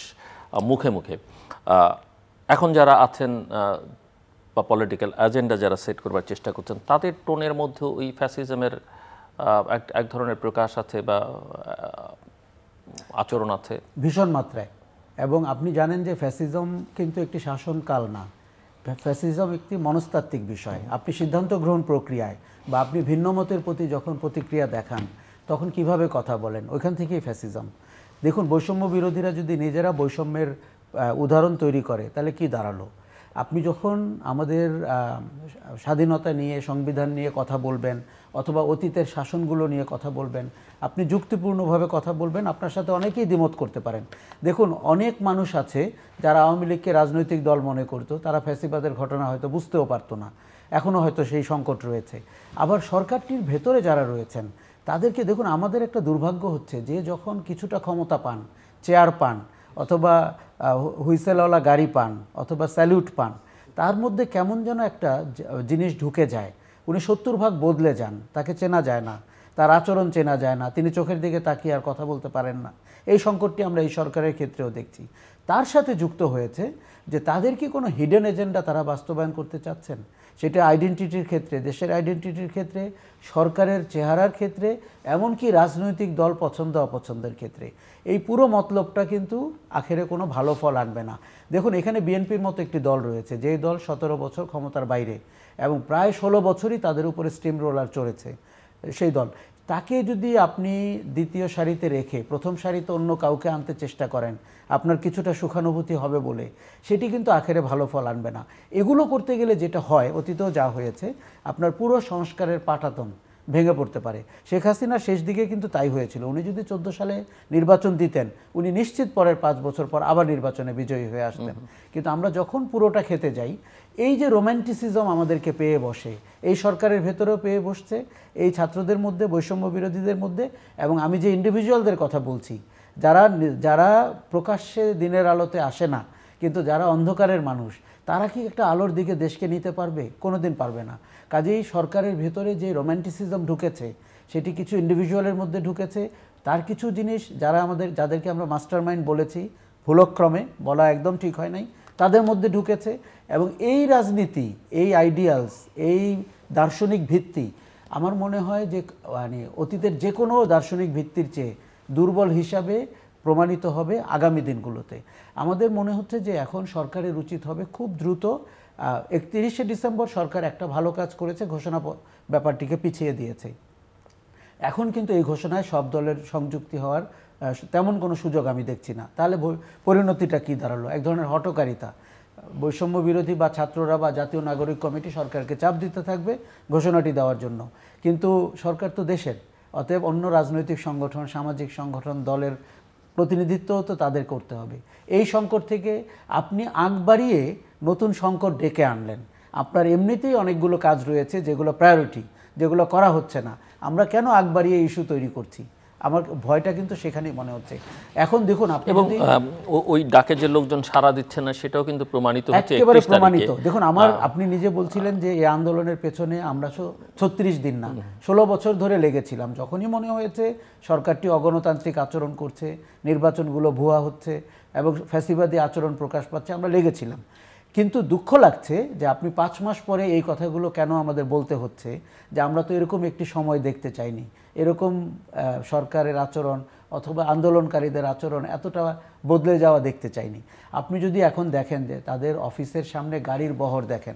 মুখে মুখে। এখন যারা আছেন বা পলিটিক্যাল এজেন্ডা যারা সেট করবার চেষ্টা করছেন, তাদের টোনের মধ্যে ওই ফ্যাসিজমের এক ধরনের প্রকাশ আছে বা আচরণ আছে ভীষণ মাত্রায়। এবং আপনি জানেন যে ফ্যাসিজম কিন্তু একটি শাসনকাল না, ফ্যাসিজম একটি মনস্তাত্ত্বিক বিষয়। আপনি সিদ্ধান্ত গ্রহণ প্রক্রিয়ায় বা আপনি ভিন্ন মতের প্রতি যখন প্রতিক্রিয়া দেখান তখন কিভাবে কথা বলেন, ওইখান থেকেই ফ্যাসিজম। দেখুন, বৈষম্য বিরোধীরা যদি নিজেরা বৈষম্যের উদাহরণ তৈরি করে তাহলে কি দাঁড়ালো? আপনি যখন আমাদের স্বাধীনতা নিয়ে, সংবিধান নিয়ে কথা বলবেন অথবা অতীতের শাসনগুলো নিয়ে কথা বলবেন, আপনি যুক্তিপূর্ণভাবে কথা বলবেন, আপনার সাথে অনেকেই দ্বিমত করতে পারেন। দেখুন, অনেক মানুষ আছে যারা আওয়ামী লীগকে রাজনৈতিক দল মনে করতো, তারা ফ্যাসিবাদের ঘটনা হয়তো বুঝতেও পারতো না, এখনও হয়তো সেই সংকট রয়েছে। আবার সরকারটির ভেতরে যারা রয়েছেন তাদেরকে দেখুন, আমাদের একটা দুর্ভাগ্য হচ্ছে যে যখন কিছুটা ক্ষমতা পান, চেয়ার পান অথবা হুইসেলওয়ালা গাড়ি পান অথবা স্যালিউট পান, তার মধ্যে কেমন যেন একটা জিনিস ঢুকে যায়। উনি 70 ভাগ বদলে যান, তাকে চেনা যায় না, তার আচরণ চেনা যায় না, তিনি চোখের দিকে তাকিয়ে আর কথা বলতে পারেন না। এই সংকটটি আমরা এই সরকারের ক্ষেত্রেও দেখছি। তার সাথে যুক্ত হয়েছে যে তাদের কি কোনো হিডেন এজেন্ডা তারা বাস্তবায়ন করতে চাচ্ছেন, সেটা আইডেন্টিটির ক্ষেত্রে, দেশের আইডেন্টিটির ক্ষেত্রে, সরকারের চেহারার ক্ষেত্রে, এমনকি রাজনৈতিক দল পছন্দ অপছন্দের ক্ষেত্রে। এই পুরো মতলবটা কিন্তু আখেরে কোনো ভালো ফল আনবে না। দেখুন, এখানে বিএনপির মতো একটি দল রয়েছে, যেই দল 17 বছর ক্ষমতার বাইরে এবং প্রায় 16 বছরই তাদের উপরে স্টিম রোলার চড়েছে সেই দল। তাকে যদি আপনি দ্বিতীয় সারিতে রেখে প্রথম সারিতে অন্য কাউকে আনতে চেষ্টা করেন আপনার কিছুটা সুখানুভূতি হবে বলে, সেটি কিন্তু আখেরে ভালো ফল আনবে না। এগুলো করতে গেলে যেটা হয়, অতীতেও যা হয়েছে, আপনার পুরো সংস্কারের পাটাতন ভেঙে পড়তে পারে। শেখ হাসিনা শেষ দিকে কিন্তু তাই হয়েছিল। উনি যদি 14 সালে নির্বাচন দিতেন, উনি নিশ্চিত পরের 5 বছর পর আবার নির্বাচনে বিজয়ী হয়ে আসতেন। কিন্তু আমরা যখন পুরোটা খেতে যাই, এই যে রোম্যান্টিসিজম আমাদেরকে পেয়ে বসে, এই সরকারের ভেতরেও পেয়ে বসছে, এই ছাত্রদের মধ্যে, বৈষম্য বিরোধীদের মধ্যে, এবং আমি যে ইন্ডিভিজুয়ালদের কথা বলছি, যারা প্রকাশ্যে দিনের আলোতে আসে না কিন্তু যারা অন্ধকারের মানুষ, তারা কি একটা আলোর দিকে দেশকে নিতে পারবে? কোনোদিন পারবে না। কাজেই সরকারের ভেতরে যে রোম্যান্টিসিজম ঢুকেছে, সেটি কিছু ইন্ডিভিজুয়ালের মধ্যে ঢুকেছে। তার কিছু জিনিস যাদেরকে আমরা মাস্টার মাইন্ড বলেছি, ভুলক্রমে বলা একদম ঠিক হয় নাই, তাদের মধ্যে ঢুকেছে। এবং এই রাজনীতি, এই আইডিয়ালস, এই দার্শনিক ভিত্তি আমার মনে হয় যে মানে অতীতের যে কোনো দার্শনিক ভিত্তির চেয়ে দুর্বল হিসাবে প্রমাণিত হবে আগামী দিনগুলোতে। আমাদের মনে হচ্ছে যে এখন সরকারের উচিত হবে খুব দ্রুত, 31শে ডিসেম্বর সরকার একটা ভালো কাজ করেছে, ঘোষণা ব্যাপারটিকে পিছিয়ে দিয়েছে। এখন কিন্তু এই ঘোষণায় সব দলের সংযুক্তি হওয়ার তেমন কোনো সুযোগ আমি দেখছি না। তাহলে পরিণতিটা কি দাঁড়ালো? এক ধরনের হঠকারিতা। বৈষম্য বিরোধী বা ছাত্ররা বা জাতীয় নাগরিক কমিটি সরকারকে চাপ দিতে থাকবে ঘোষণাটি দেওয়ার জন্য, কিন্তু সরকার তো দেশের, অতএব অন্য রাজনৈতিক সংগঠন, সামাজিক সংগঠন, দলের প্রতিনিধিত্বও তো তাদের করতে হবে। এই সংকট থেকে আপনি আগ বাড়িয়ে নতুন সংকট ডেকে আনলেন। আপনার এমনিতেই অনেকগুলো কাজ রয়েছে যেগুলো প্রায়োরিটি, যেগুলো করা হচ্ছে না। আমরা কেন আগ বাড়িয়ে ইস্যু তৈরি করছি? আমার ভয়টা কিন্তু সেখানেই মনে হচ্ছে। এখন দেখুন, আপনি এবং ওই ডাকে যে লোকজন সাড়া দিচ্ছে না, সেটাও কিন্তু প্রমাণিত হচ্ছে, একেবারে প্রমাণিত। দেখুন, আপনি নিজে বলছিলেন যে এই আন্দোলনের পেছনে আমরা 36 দিন না 16 বছর ধরে লেগেছিলাম। যখনই মনে হয়েছে সরকারটি অগণতান্ত্রিক আচরণ করছে, নির্বাচনগুলো ভুয়া হচ্ছে এবং ফ্যাসিবাদী আচরণ প্রকাশ পাচ্ছে, আমরা লেগেছিলাম। কিন্তু দুঃখ লাগছে যে আপনি 5 মাস পরে এই কথাগুলো কেন আমাদের বলতে হচ্ছে, যে আমরা তো এরকম একটি সময় দেখতে চাইনি, এরকম সরকারের আচরণ অথবা আন্দোলনকারীদের আচরণ এতটা বদলে যাওয়া দেখতে চাইনি। আপনি যদি এখন দেখেন যে তাদের অফিসের সামনে গাড়ির বহর দেখেন,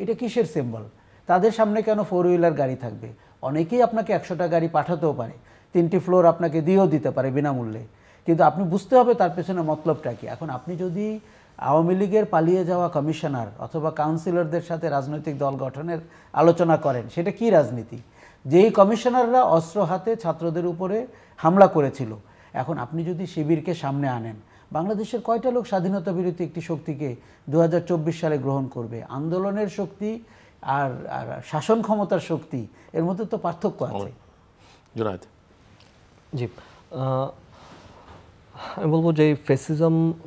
এটা কিসের সিম্বল? তাদের সামনে কেন 4 হুইলার গাড়ি থাকবে? অনেকেই আপনাকে 100টা গাড়ি পাঠাতেও পারে, 3টি ফ্লোর আপনাকে দিয়েও দিতে পারে বিনামূল্যে, কিন্তু আপনি বুঝতে হবে তার পেছনে মতলবটা কি। এখন আপনি যদি আওয়ামী লীগের পালিয়ে যাওয়া কমিশনার অথবা কাউন্সিলরদের সাথে রাজনৈতিক দল গঠনের আলোচনা করেন, সেটা কি রাজনীতি? যেই কমিশনাররা অস্ত্র হাতে ছাত্রদের উপরে হামলা করেছিল, এখন আপনি যদি শিবিরকে সামনে আনেন, বাংলাদেশের কয়টা লোক স্বাধীনতা বিরোধী একটি শক্তিকে 2024 সালে গ্রহণ করবে? আন্দোলনের শক্তি আর শাসন ক্ষমতার শক্তি, এর মধ্যে তো পার্থক্য আছে। জি, আমি বলবো যে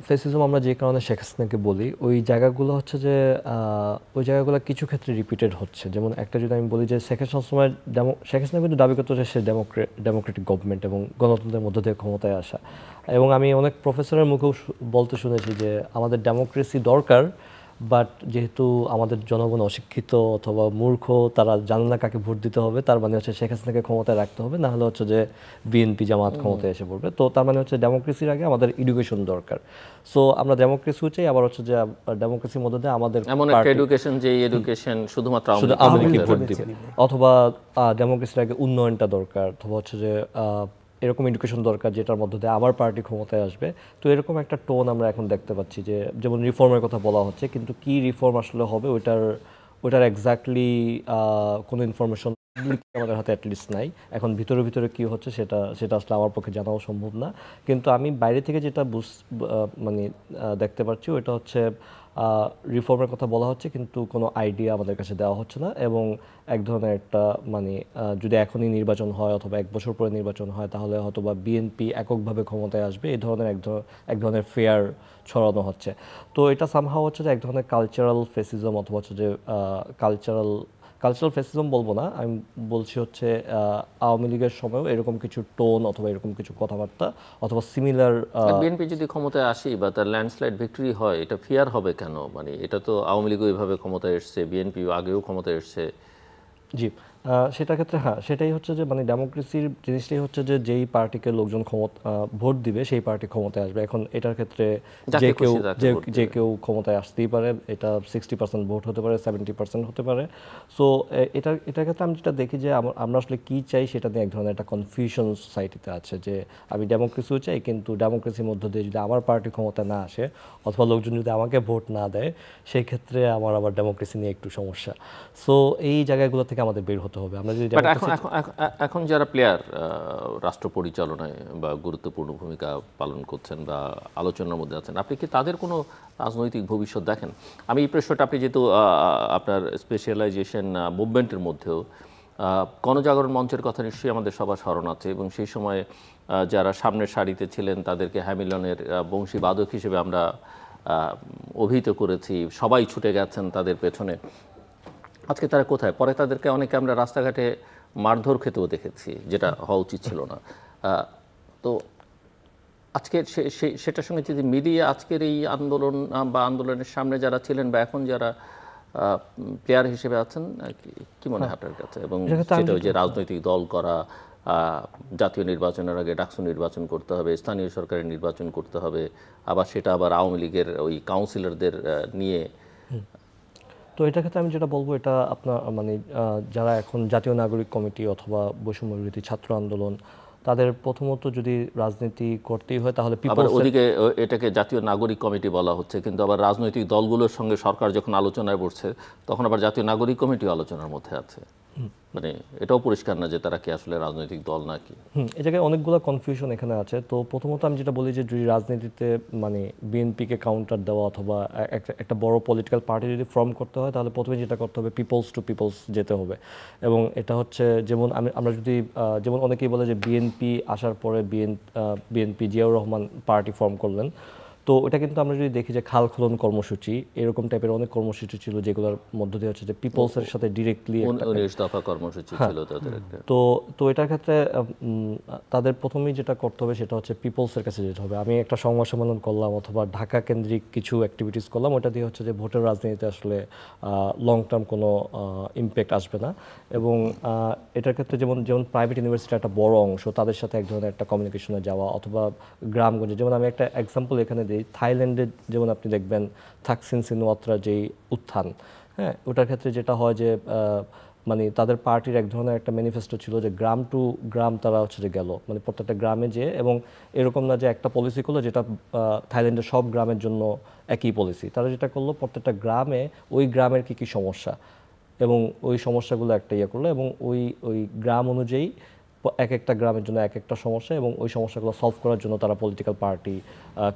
ফেসিজম আমরা যে কারণে শেখ হাসিনাকে বলি, ওই জায়গাগুলো হচ্ছে যে ওই জায়গাগুলো কিছু ক্ষেত্রে রিপিটেড হচ্ছে। যেমন একটা যদি আমি বলি যে শেখ হাসিনা কিন্তু দাবি করতে হচ্ছে সে ডেমোক্রেটিক গভর্নমেন্ট এবং গণতন্ত্রের মধ্য দিয়ে ক্ষমতায় আসা। এবং আমি অনেক প্রফেসরের মুখেও বলতে শুনেছি যে আমাদের ডেমোক্রেসি দরকার, বাট যেহেতু আমাদের জনগণ অশিক্ষিত অথবা মূর্খ, তারা জানে না কাকে ভোট দিতে হবে, তার মানে হচ্ছে শেখ হাসিনাকে ক্ষমতায় রাখতে হবে, না হলে হচ্ছে যে বিএনপি জামাত ক্ষমতায় এসে পড়বে। তো তার মানে হচ্ছে ডেমোক্রেসির আগে আমাদের এডুকেশন দরকার। সো আমরা ডেমোক্রেসি চাই, আবার হচ্ছে যে ডেমোক্রেসির মধ্যে দিয়ে আমাদের এমন একটা এডুকেশন, যে এডুকেশন শুধুমাত্র আওয়ামী লীগকে ভোট দিবে, অথবা ডেমোক্রেসির আগে উন্নয়নটা দরকার, অথবা হচ্ছে যে এরকম এডুকেশন দরকার যেটার মধ্যে দিয়ে আমার পার্টি ক্ষমতায় আসবে। তো এরকম একটা টোন আমরা এখন দেখতে পাচ্ছি যে যেমন রিফর্মের কথা বলা হচ্ছে, কিন্তু কি রিফর্ম আসলে হবে ওইটার এক্স্যাক্টলি কোনো ইনফরমেশন আমাদের হাতে অ্যাটলিস্ট নাই। এখন ভিতরে ভিতরে কি হচ্ছে সেটা আসলে আমার পক্ষে জানাও সম্ভব না। কিন্তু আমি বাইরে থেকে যেটা মানে দেখতে পাচ্ছি ওইটা হচ্ছে রিফর্মের কথা বলা হচ্ছে, কিন্তু কোনো আইডিয়া আমাদের কাছে দেওয়া হচ্ছে না। এবং এক ধরনের একটা মানে যদি এখনই নির্বাচন হয় অথবা 1 বছর পরে নির্বাচন হয় তাহলে হয়তো বা বিএনপি এককভাবে ক্ষমতায় আসবে, এই ধরনের এক ধরনের ফেয়ার ছড়ানো হচ্ছে। তো এটা সামহাও হচ্ছে যে এক ধরনের কালচারাল ফেসিজম অথবা হচ্ছে যে কালচারাল ফেসিজম বলবো না, আমি বলছি হচ্ছে আওয়ামী লীগের সময়ও এরকম কিছু টোন অথবা এরকম কিছু কথাবার্তা অথবা সিমিলার। বিএনপি যদি ক্ষমতায় আসি বা তার ল্যান্ডস্লাইড ভিক্টরি হয়, এটা ফেয়ার হবে কেন? মানে এটা তো আওয়ামী লীগও এভাবে ক্ষমতায় এসছে, বিএনপি আগেও ক্ষমতায় এসছে। জি, সেটার ক্ষেত্রে হ্যাঁ, সেটাই হচ্ছে যে মানে ডেমোক্রেসির জিনিসটাই হচ্ছে যে যেই পার্টিকে লোকজন ভোট দিবে সেই পার্টি ক্ষমতায় আসবে। এখন এটার ক্ষেত্রে যে কেউ ক্ষমতায় আসতেই পারে, এটা 60% ভোট হতে পারে, 70% হতে পারে। সো এটার ক্ষেত্রে আমি যেটা দেখি যে আমরা আসলে কি চাই সেটা নিয়ে এক ধরনের একটা কনফিউশন সোসাইটিতে আছে, যে আমি ডেমোক্রেসিও চাই কিন্তু ডেমোক্রেসির মধ্যে দিয়ে যদি আমার পার্টি ক্ষমতা না আসে অথবা লোকজন যদি আমাকে ভোট না দেয় সেই ক্ষেত্রে আমার আবার ডেমোক্রেসি নিয়ে একটু সমস্যা। সো এই জায়গাগুলো থেকে আমাদের বের হতে হবে। আমরা যদি এখন যারা প্লেয়ার রাষ্ট্র পরিচালনায় বা গুরুত্বপূর্ণ ভূমিকা পালন করছেন বা আলোচনার মধ্যে আছেন, আপনি কি তাদের কোনো রাজনৈতিক ভবিষ্যৎ দেখেন? আমি এই প্রশ্নটা, আপনি যেহেতু আপনার স্পেশালাইজেশন মুভমেন্টের মধ্যেও গণজাগরণ মঞ্চের কথা নিশ্চয়ই আমাদের সবার স্মরণ আছে, এবং সেই সময় যারা সামনের সারিতে ছিলেন তাদেরকে হ্যামিলনের বংশীবাদক হিসেবে আমরা অভিহিত করেছি, সবাই ছুটে গেছেন তাদের পেছনে। আজকে তারা কোথায়? পরে তাদেরকে অনেকে আমরা রাস্তাঘাটে মারধর খেতেও দেখেছি, যেটা হওয়া উচিত ছিল না। তো আজকে সেটার সঙ্গে যদি মিলিয়ে আজকের এই আন্দোলন বা আন্দোলনের সামনে যারা ছিলেন বা এখন যারা প্লেয়ার হিসেবে আছেন, কি মনে হয় আপনার কাছে? এবং সেটা যে রাজনৈতিক দল করা, জাতীয় নির্বাচনের আগে ডাকসু নির্বাচন করতে হবে, স্থানীয় সরকারের নির্বাচন করতে হবে, আবার সেটা আবার আওয়ামী লীগের ওই কাউন্সিলরদের নিয়ে। তো এটার ক্ষেত্রে আমি যেটা বলবো, এটা আপনার মানে যারা এখন জাতীয় নাগরিক কমিটি অথবা বৈষম্য বিরোধী ছাত্র আন্দোলন, তাদের প্রথমত যদি রাজনীতি করতেই হয় তাহলে আবার ওদিকে এটাকে জাতীয় নাগরিক কমিটি বলা হচ্ছে, কিন্তু আবার রাজনৈতিক দলগুলোর সঙ্গে সরকার যখন আলোচনায় বসছে তখন আবার জাতীয় নাগরিক কমিটি আলোচনার মধ্যে আছে। মানে এটাও পরিষ্কার না যে তারা কি আসলে রাজনৈতিক দল নাকি। এই জায়গায় অনেকগুলো কনফিউশন এখানে আছে। তো প্রথমত আমি যেটা বলি যে যদি রাজনীতিতে মানে বিএনপিকে কাউন্টার দেওয়া অথবা একটা বড় পলিটিক্যাল পার্টি যদি ফর্ম করতে হয় তাহলে প্রথমে যেটা করতে হবে পিপলস টু পিপলস যেতে হবে। এবং এটা হচ্ছে যেমন আমরা যদি যেমন অনেকেই বলে যে বিএনপি আসার পরে BNP Ziaur Rahman party form করলেন, তো এটা কিন্তু আমরা যদি দেখি যে খাল খনন কর্মসূচি এরকম টাইপের অনেক কর্মসূচি ছিল যেগুলোর মধ্য দিয়ে হচ্ছে যে পিপলসের সাথে ডিরেক্টলি 19 দফা কর্মসূচি ছিল তাদের একটা। তো এটার ক্ষেত্রে তাদের প্রথমেই যেটা করতে হবে সেটা হচ্ছে পিপলসের কাছে যেতে হবে। আমি একটা সংবাদ সম্মেলন করলাম অথবা ঢাকা কেন্দ্রিক কিছু অ্যাক্টিভিটিস করলাম, ওটা দিয়ে হচ্ছে যে ভোটের রাজনীতিতে আসলে লং টার্ম কোনো ইম্প্যাক্ট আসবে না। এবং এটার ক্ষেত্রে যেমন প্রাইভেট ইউনিভার্সিটির একটা বড় অংশ তাদের সাথে এক ধরনের একটা কমিউনিকেশনে যাওয়া অথবা গ্রামগঞ্জে, যেমন আমি একটা এক্সাম্পল এখানে দিই, থাইল্যান্ডে যেমন আপনি দেখবেন থাকসিন সিনওয়াত্রার যেই উত্থান, হ্যাঁ, ওটার ক্ষেত্রে যেটা হয় যে মানে তাদের পার্টির এক ধরনের একটা ম্যানিফেস্টো ছিল যে গ্রাম টু গ্রাম তারা হচ্ছে যে গেল, মানে প্রত্যেকটা গ্রামে যে, এবং এরকম না যে একটা পলিসি করলো যেটা থাইল্যান্ডের সব গ্রামের জন্য একই পলিসি, তারা যেটা করলো প্রত্যেকটা গ্রামে ওই গ্রামের কী কী সমস্যা এবং ওই সমস্যাগুলো একটা ইয়ে করলো এবং ওই গ্রাম অনুযায়ী এক একটা গ্রামের জন্য এক একটা সমস্যা এবং ওই সমস্যাগুলো সলভ করার জন্য তারা পলিটিক্যাল পার্টি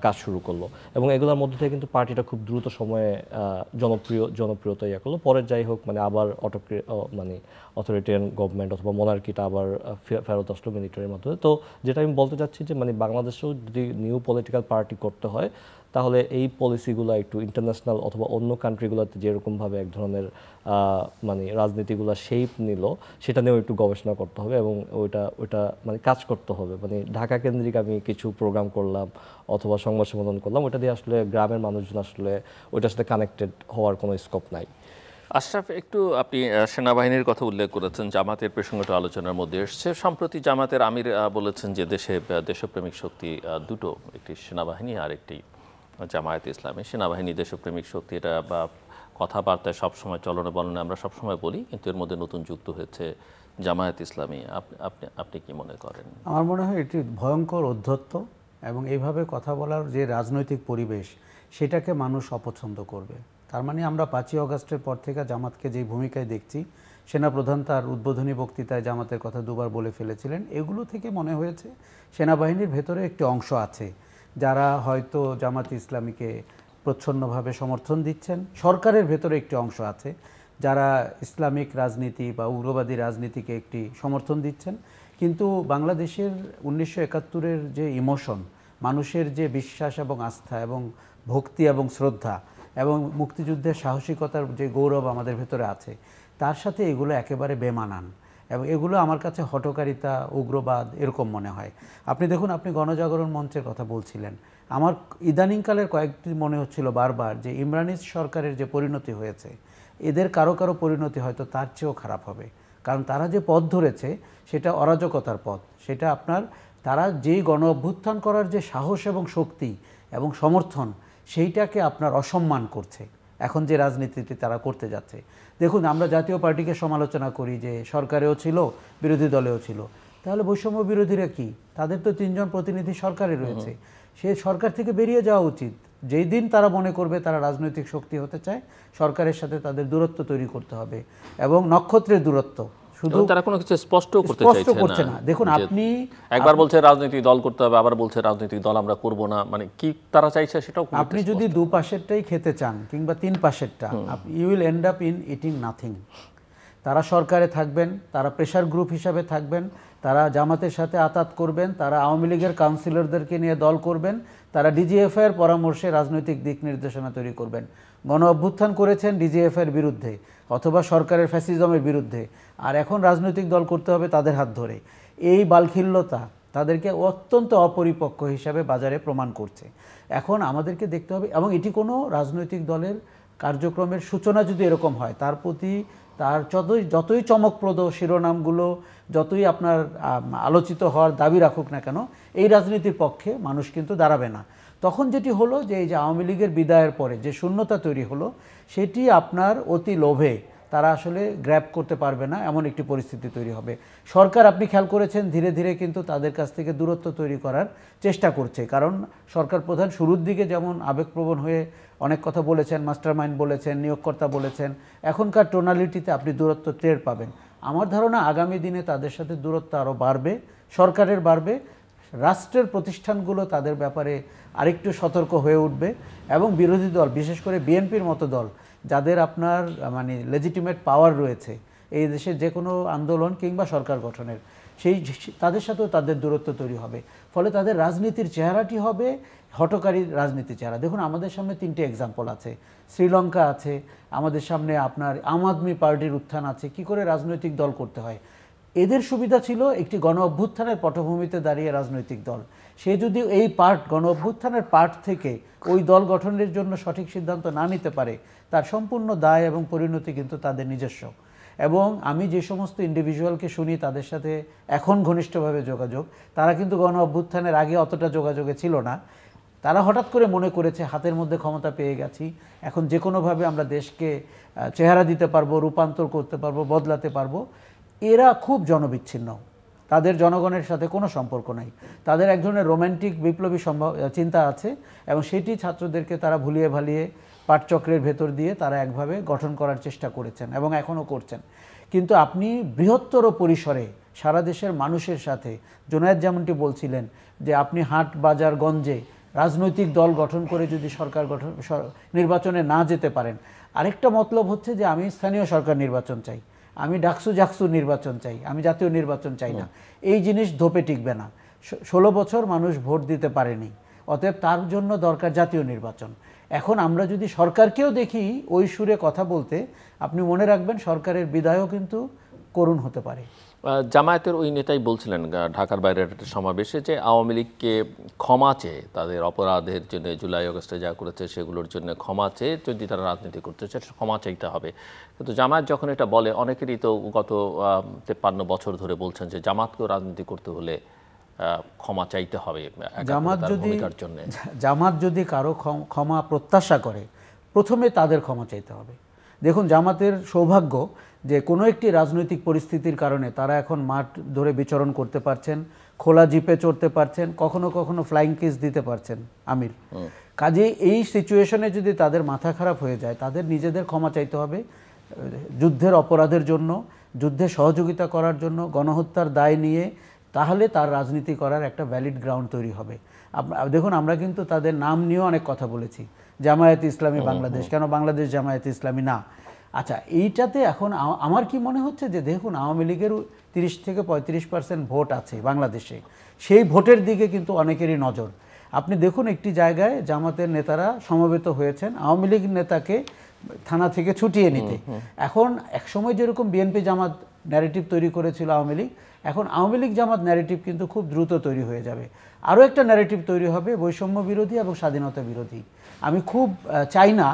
কাজ শুরু করলো। এবং এগুলোর মধ্যে থেকে কিন্তু পার্টিটা খুব দ্রুত সময়ে জনপ্রিয়তা ইয়ে করলো। পরে যাই হোক মানে আবার মানে অথরিটেরিয়ান গভর্নমেন্ট অথবা মনার্কিটা আবার ফেরত আসলো মিলিটারির মাধ্যমে। তো যেটা আমি বলতে চাচ্ছি যে মানে বাংলাদেশেও যদি নিউ পলিটিক্যাল পার্টি করতে হয় তাহলে এই পলিসিগুলো একটু ইন্টারন্যাশনাল অথবা অন্য কান্ট্রিগুলোতে যেরকমভাবে এক ধরনের মানে রাজনীতিগুলো শেপ নিল সেটা নিয়েও একটু গবেষণা করতে হবে এবং ওইটা মানে কাজ করতে হবে। মানে ঢাকা কেন্দ্রিক আমি কিছু প্রোগ্রাম করলাম অথবা সংবাদ সম্মেলন করলাম, ওটা দিয়ে আসলে গ্রামের মানুষজন আসলে ওইটার সাথে কানেক্টেড হওয়ার কোনো স্কোপ নাই। আশরাফ, একটু আপনি সেনাবাহিনীর কথা উল্লেখ করেছেন, জামাতের প্রসঙ্গটা আলোচনার মধ্যে এসছে। সম্প্রতি জামাতের আমির বলেছেন যে দেশে দেশপ্রেমিক শক্তি দুটো, একটি সেনাবাহিনী আর একটি জামায়াতে ইসলামী। সেনাবাহিনী দেশপ্রেমিক শক্তি, এটা বা কথাবার্তায় সবসময় চলনে বলনে আমরা সবসময় বলি, কিন্তু এর মধ্যে নতুন যুক্ত হয়েছে জামায়াত ইসলামী। আপনি কি মনে করেন? আমার মনে হয় এটি ভয়ঙ্কর অধ্যত্ত, এবং এইভাবে কথা বলার যে রাজনৈতিক পরিবেশ সেটাকে মানুষ অপছন্দ করবে। তার মানে আমরা 5ই আগস্টের পর থেকে জামাতকে যেই ভূমিকায় দেখছি, সেনাপ্রধান তার উদ্বোধনী বক্তৃতায় জামাতের কথা দুবার বলে ফেলেছিলেন, এগুলো থেকে মনে হয়েছে সেনাবাহিনীর ভেতরে একটি অংশ আছে যারা হয়তো জামাত ইসলামীকে প্রচ্ছন্নভাবে সমর্থন দিচ্ছেন। সরকারের ভেতরে একটি অংশ আছে যারা ইসলামিক রাজনীতি বা উগ্রবাদী রাজনীতিকে একটি সমর্থন দিচ্ছেন। কিন্তু বাংলাদেশের 1971-এর যে ইমোশন, মানুষের যে বিশ্বাস এবং আস্থা এবং ভক্তি এবং শ্রদ্ধা এবং মুক্তিযুদ্ধের সাহসিকতার যে গৌরব আমাদের ভেতরে আছে, তার সাথে এগুলো একেবারে বেমানান, এবং এগুলো আমার কাছে হঠকারিতা, উগ্রবাদ এরকম মনে হয়। আপনি দেখুন, আপনি গণজাগরণ মঞ্চের কথা বলছিলেন, আমার ইদানিংকালের কয়েকটি মনে হচ্ছিল বারবার যে ইমরানিজ সরকারের যে পরিণতি হয়েছে, এদের কারো কারো পরিণতি হয়তো তার চেয়েও খারাপ হবে। কারণ তারা যে পথ ধরেছে সেটা অরাজকতার পথ, সেটা তারা যেই গণ অভ্যুত্থান করার যে সাহস এবং শক্তি এবং সমর্থন, সেইটাকে আপনার অসম্মান করছে এখন যে রাজনীতিটি তারা করতে যাচ্ছে। দেখুন, আমরা জাতীয় পার্টিকে সমালোচনা করি যে সরকারেও ছিল, বিরোধী দলেও ছিল, তাহলে বৈষম্য বিরোধীরা কি? তাদের তো 3 জন প্রতিনিধি সরকারে রয়েছে, সে সরকার থেকে বেরিয়ে যাওয়া উচিত। যেই দিন তারা মনে করবে তারা রাজনৈতিক শক্তি হতে চায়, সরকারের সাথে তাদের দূরত্ব তৈরি করতে হবে, এবং নক্ষত্রের দূরত্ব। শুধু তারা কোনো কিছু স্পষ্ট করছে না। দেখুন, আপনি একবার বলছে রাজনৈতিক দল করতে হবে, আবার বলছে রাজনৈতিক দল আমরা করব না, মানে কি তারা চাইছে সেটাও। আপনি যদি দুপাশেরটাই খেতে চান কিংবা 3 পাশেরটা, you will end up in eating nothing. তারা সরকারে থাকবেন, তারা প্রেশার গ্রুপ হিসাবে থাকবেন, তারা জামাতের সাথে আতাত করবেন, তারা আওয়ামী লীগের কাউন্সিলরদেরকে নিয়ে দল করবেন, তারা ডিজিএফআই এর পরামর্শে রাজনৈতিক দিক নির্দেশনা তৈরি করবেন। গণ অভ্যুত্থান করেছেন ডিজিএফআই এর বিরুদ্ধে অথবা সরকারের ফ্যাসিজমের বিরুদ্ধে, আর এখন রাজনৈতিক দল করতে হবে তাদের হাত ধরে। এই বালখিল্যতা তাদেরকে অত্যন্ত অপরিপক্ক হিসাবে বাজারে প্রমাণ করছে। এখন আমাদেরকে দেখতে হবে, এবং এটি কোনো রাজনৈতিক দলের কার্যক্রমের সূচনা যদি এরকম হয়, তার প্রতি তার যতই চমকপ্রদ শিরোনামগুলো, যতই আপনার আলোচিত হওয়ার দাবি রাখুক না কেন, এই রাজনীতির পক্ষে মানুষ কিন্তু দাঁড়াবে না। তখন যেটি হলো যে এই যে আওয়ামী লীগের বিদায়ের পরে যে শূন্যতা তৈরি হলো, সেটি আপনার অতি লোভে তারা আসলে গ্র্যাব করতে পারবে না, এমন একটি পরিস্থিতি তৈরি হবে। সরকার, আপনি খেয়াল করেছেন, ধীরে ধীরে কিন্তু তাদের কাছ থেকে দূরত্ব তৈরি করার চেষ্টা করছে। কারণ সরকার প্রধান শুরুর দিকে যেমন আবেগপ্রবণ হয়ে অনেক কথা বলেছেন, মাস্টারমাইন্ড বলেছেন, নিয়োগকর্তা বলেছেন, এখনকার টোনালিটিতে আপনি দূরত্ব টের পাবেন। আমার ধারণা আগামী দিনে তাদের সাথে দূরত্ব আরও বাড়বে, সরকারের বাড়বে, রাষ্ট্রের প্রতিষ্ঠানগুলো তাদের ব্যাপারে আরেকটু সতর্ক হয়ে উঠবে, এবং বিরোধী দল, বিশেষ করে বিএনপির মতো দল, যাদের আপনার মানে লেজিটিমেট পাওয়ার রয়েছে এই দেশের যে কোনো আন্দোলন কিংবা সরকার গঠনের, তাদের সাথেও তাদের দূরত্ব তৈরি হবে। ফলে তাদের রাজনীতির চেহারাটি হবে হঠকারী রাজনীতির চেহারা। দেখুন, আমাদের সামনে 3টে এক্সাম্পল আছে, শ্রীলঙ্কা আছে, আমাদের সামনে আপনার আম আদমি পার্টির উত্থান আছে, কি করে রাজনৈতিক দল করতে হয়। এদের সুবিধা ছিল একটি গণ অভ্যুত্থানের পটভূমিতে দাঁড়িয়ে রাজনৈতিক দল, সে যদি এই গণ অভ্যুত্থানের পার্ট থেকে ওই দল গঠনের জন্য সঠিক সিদ্ধান্ত না নিতে পারে, তার সম্পূর্ণ দায় এবং পরিণতি কিন্তু তাদের নিজস্ব। এবং আমি যে সমস্ত ইন্ডিভিজুয়ালকে শুনি তাদের সাথে এখন ঘনিষ্ঠভাবে যোগাযোগ, তারা কিন্তু গণ অভ্যুত্থানের আগে অতটা যোগাযোগে ছিল না। তারা হঠাৎ করে মনে করেছে হাতের মধ্যে ক্ষমতা পেয়ে গেছি, এখন যে কোনোভাবে আমরা দেশকে চেহারা দিতে পারবো, রূপান্তর করতে পারবো, বদলাতে পারবো। এরা খুব জনবিচ্ছিন্ন, তাদের জনগণের সাথে কোনো সম্পর্ক নাই। তাদের এক ধরনের রোম্যান্টিক বিপ্লবী চিন্তা আছে, এবং সেটি ছাত্রদেরকে তারা ভুলিয়ে ভালিয়ে পাঠচক্রের ভেতর দিয়ে তারা একভাবে গঠন করার চেষ্টা করেছেন এবং এখনও করছেন। কিন্তু আপনি বৃহত্তর পরিসরে সারা দেশের মানুষের সাথে, জুনায়েদ যেমনটি বলছিলেন যে আপনি হাট বাজার গঞ্জে রাজনৈতিক দল গঠন করে যদি সরকার নির্বাচনে না যেতে পারেন, আরেকটা মতলব হচ্ছে যে আমি স্থানীয় সরকার নির্বাচন চাই, আমি ডাকসু নির্বাচন চাই, আমি জাতীয় নির্বাচন চাই না। এই জিনিস ধোপে টিকবে না। 16 বছর মানুষ ভোট দিতে পারেনি, অতএব তার জন্য দরকার জাতীয় নির্বাচন। এখন আমরা যদি সরকারকেও দেখি ওই সুরে কথা বলতে, আপনি মনে রাখবেন সরকারের বিদায়ও কিন্তু করুণ হতে পারে। জামায়াতের ওই নেতাই বলছিলেন ঢাকার বাইরের একটা সমাবেশে যে আওয়ামী লীগকে ক্ষমা চেয়ে তাদের অপরাধের জন্য, জুলাই আগস্টে যা করেছে সেগুলোর জন্য ক্ষমা চেয়ে যদি তারা রাজনীতি করতে চায় ক্ষমা চাইতে হবে। কিন্তু জামায়াত যখন এটা বলে, অনেকেরই তো গত 53 বছর ধরে বলছেন যে জামাতকেও রাজনীতি করতে হলে ক্ষমা চাইতে হবে। জামাত যদি কারো ক্ষমা প্রত্যাশা করে, প্রথমে তাদের ক্ষমা চাইতে হবে। দেখুন, জামাতের সৌভাগ্য যে কোনো একটি রাজনৈতিক পরিস্থিতির কারণে তারা এখন মাঠ ধরে বিচরণ করতে পারছেন, খোলা জিপে চড়তে পারছেন, কখনো কখনো ফ্লাইং কিস দিতে পারছেন আমির। কাজেই এই সিচুয়েশনে যদি তাদের মাথা খারাপ হয়ে যায়, তাদের নিজেদের ক্ষমা চাইতে হবে যুদ্ধের অপরাধের জন্য, যুদ্ধে সহযোগিতা করার জন্য, গণহত্যার দায় নিয়ে। তাহলে তার রাজনীতি করার একটা ভ্যালিড গ্রাউন্ড তৈরি হবে। দেখুন, আমরা কিন্তু তাদের নাম নিয়েও অনেক কথা বলেছি, জামায়াত ইসলামী বাংলাদেশ, কেন বাংলাদেশ জামায়াত ইসলামী না? আচ্ছা, এইটাতে এখন আমার কি মনে হচ্ছে যে দেখুন, আওয়ামী লীগের 30 থেকে 35% ভোট আছে বাংলাদেশে, সেই ভোটের দিকে কিন্তু অনেকেরই নজর। আপনি দেখুন, একটি জায়গায় জামাতের নেতারা সমবেত হয়েছেন আওয়ামী লীগ নেতাকে থানা থেকে ছুটিয়ে নিতে। এখন একসময় যেরকম বিএনপি জামাত ন্যারেটিভ তৈরি করেছিল আওয়ামী লীগ, এখন আওয়ামী লীগ জামাত ন্যারেটিভ কিন্তু খুব দ্রুত তৈরি হয়ে যাবে। আরও একটা ন্যারেটিভ তৈরি হবে বৈষম্য বিরোধী এবং স্বাধীনতা বিরোধী। আমি খুব চাই না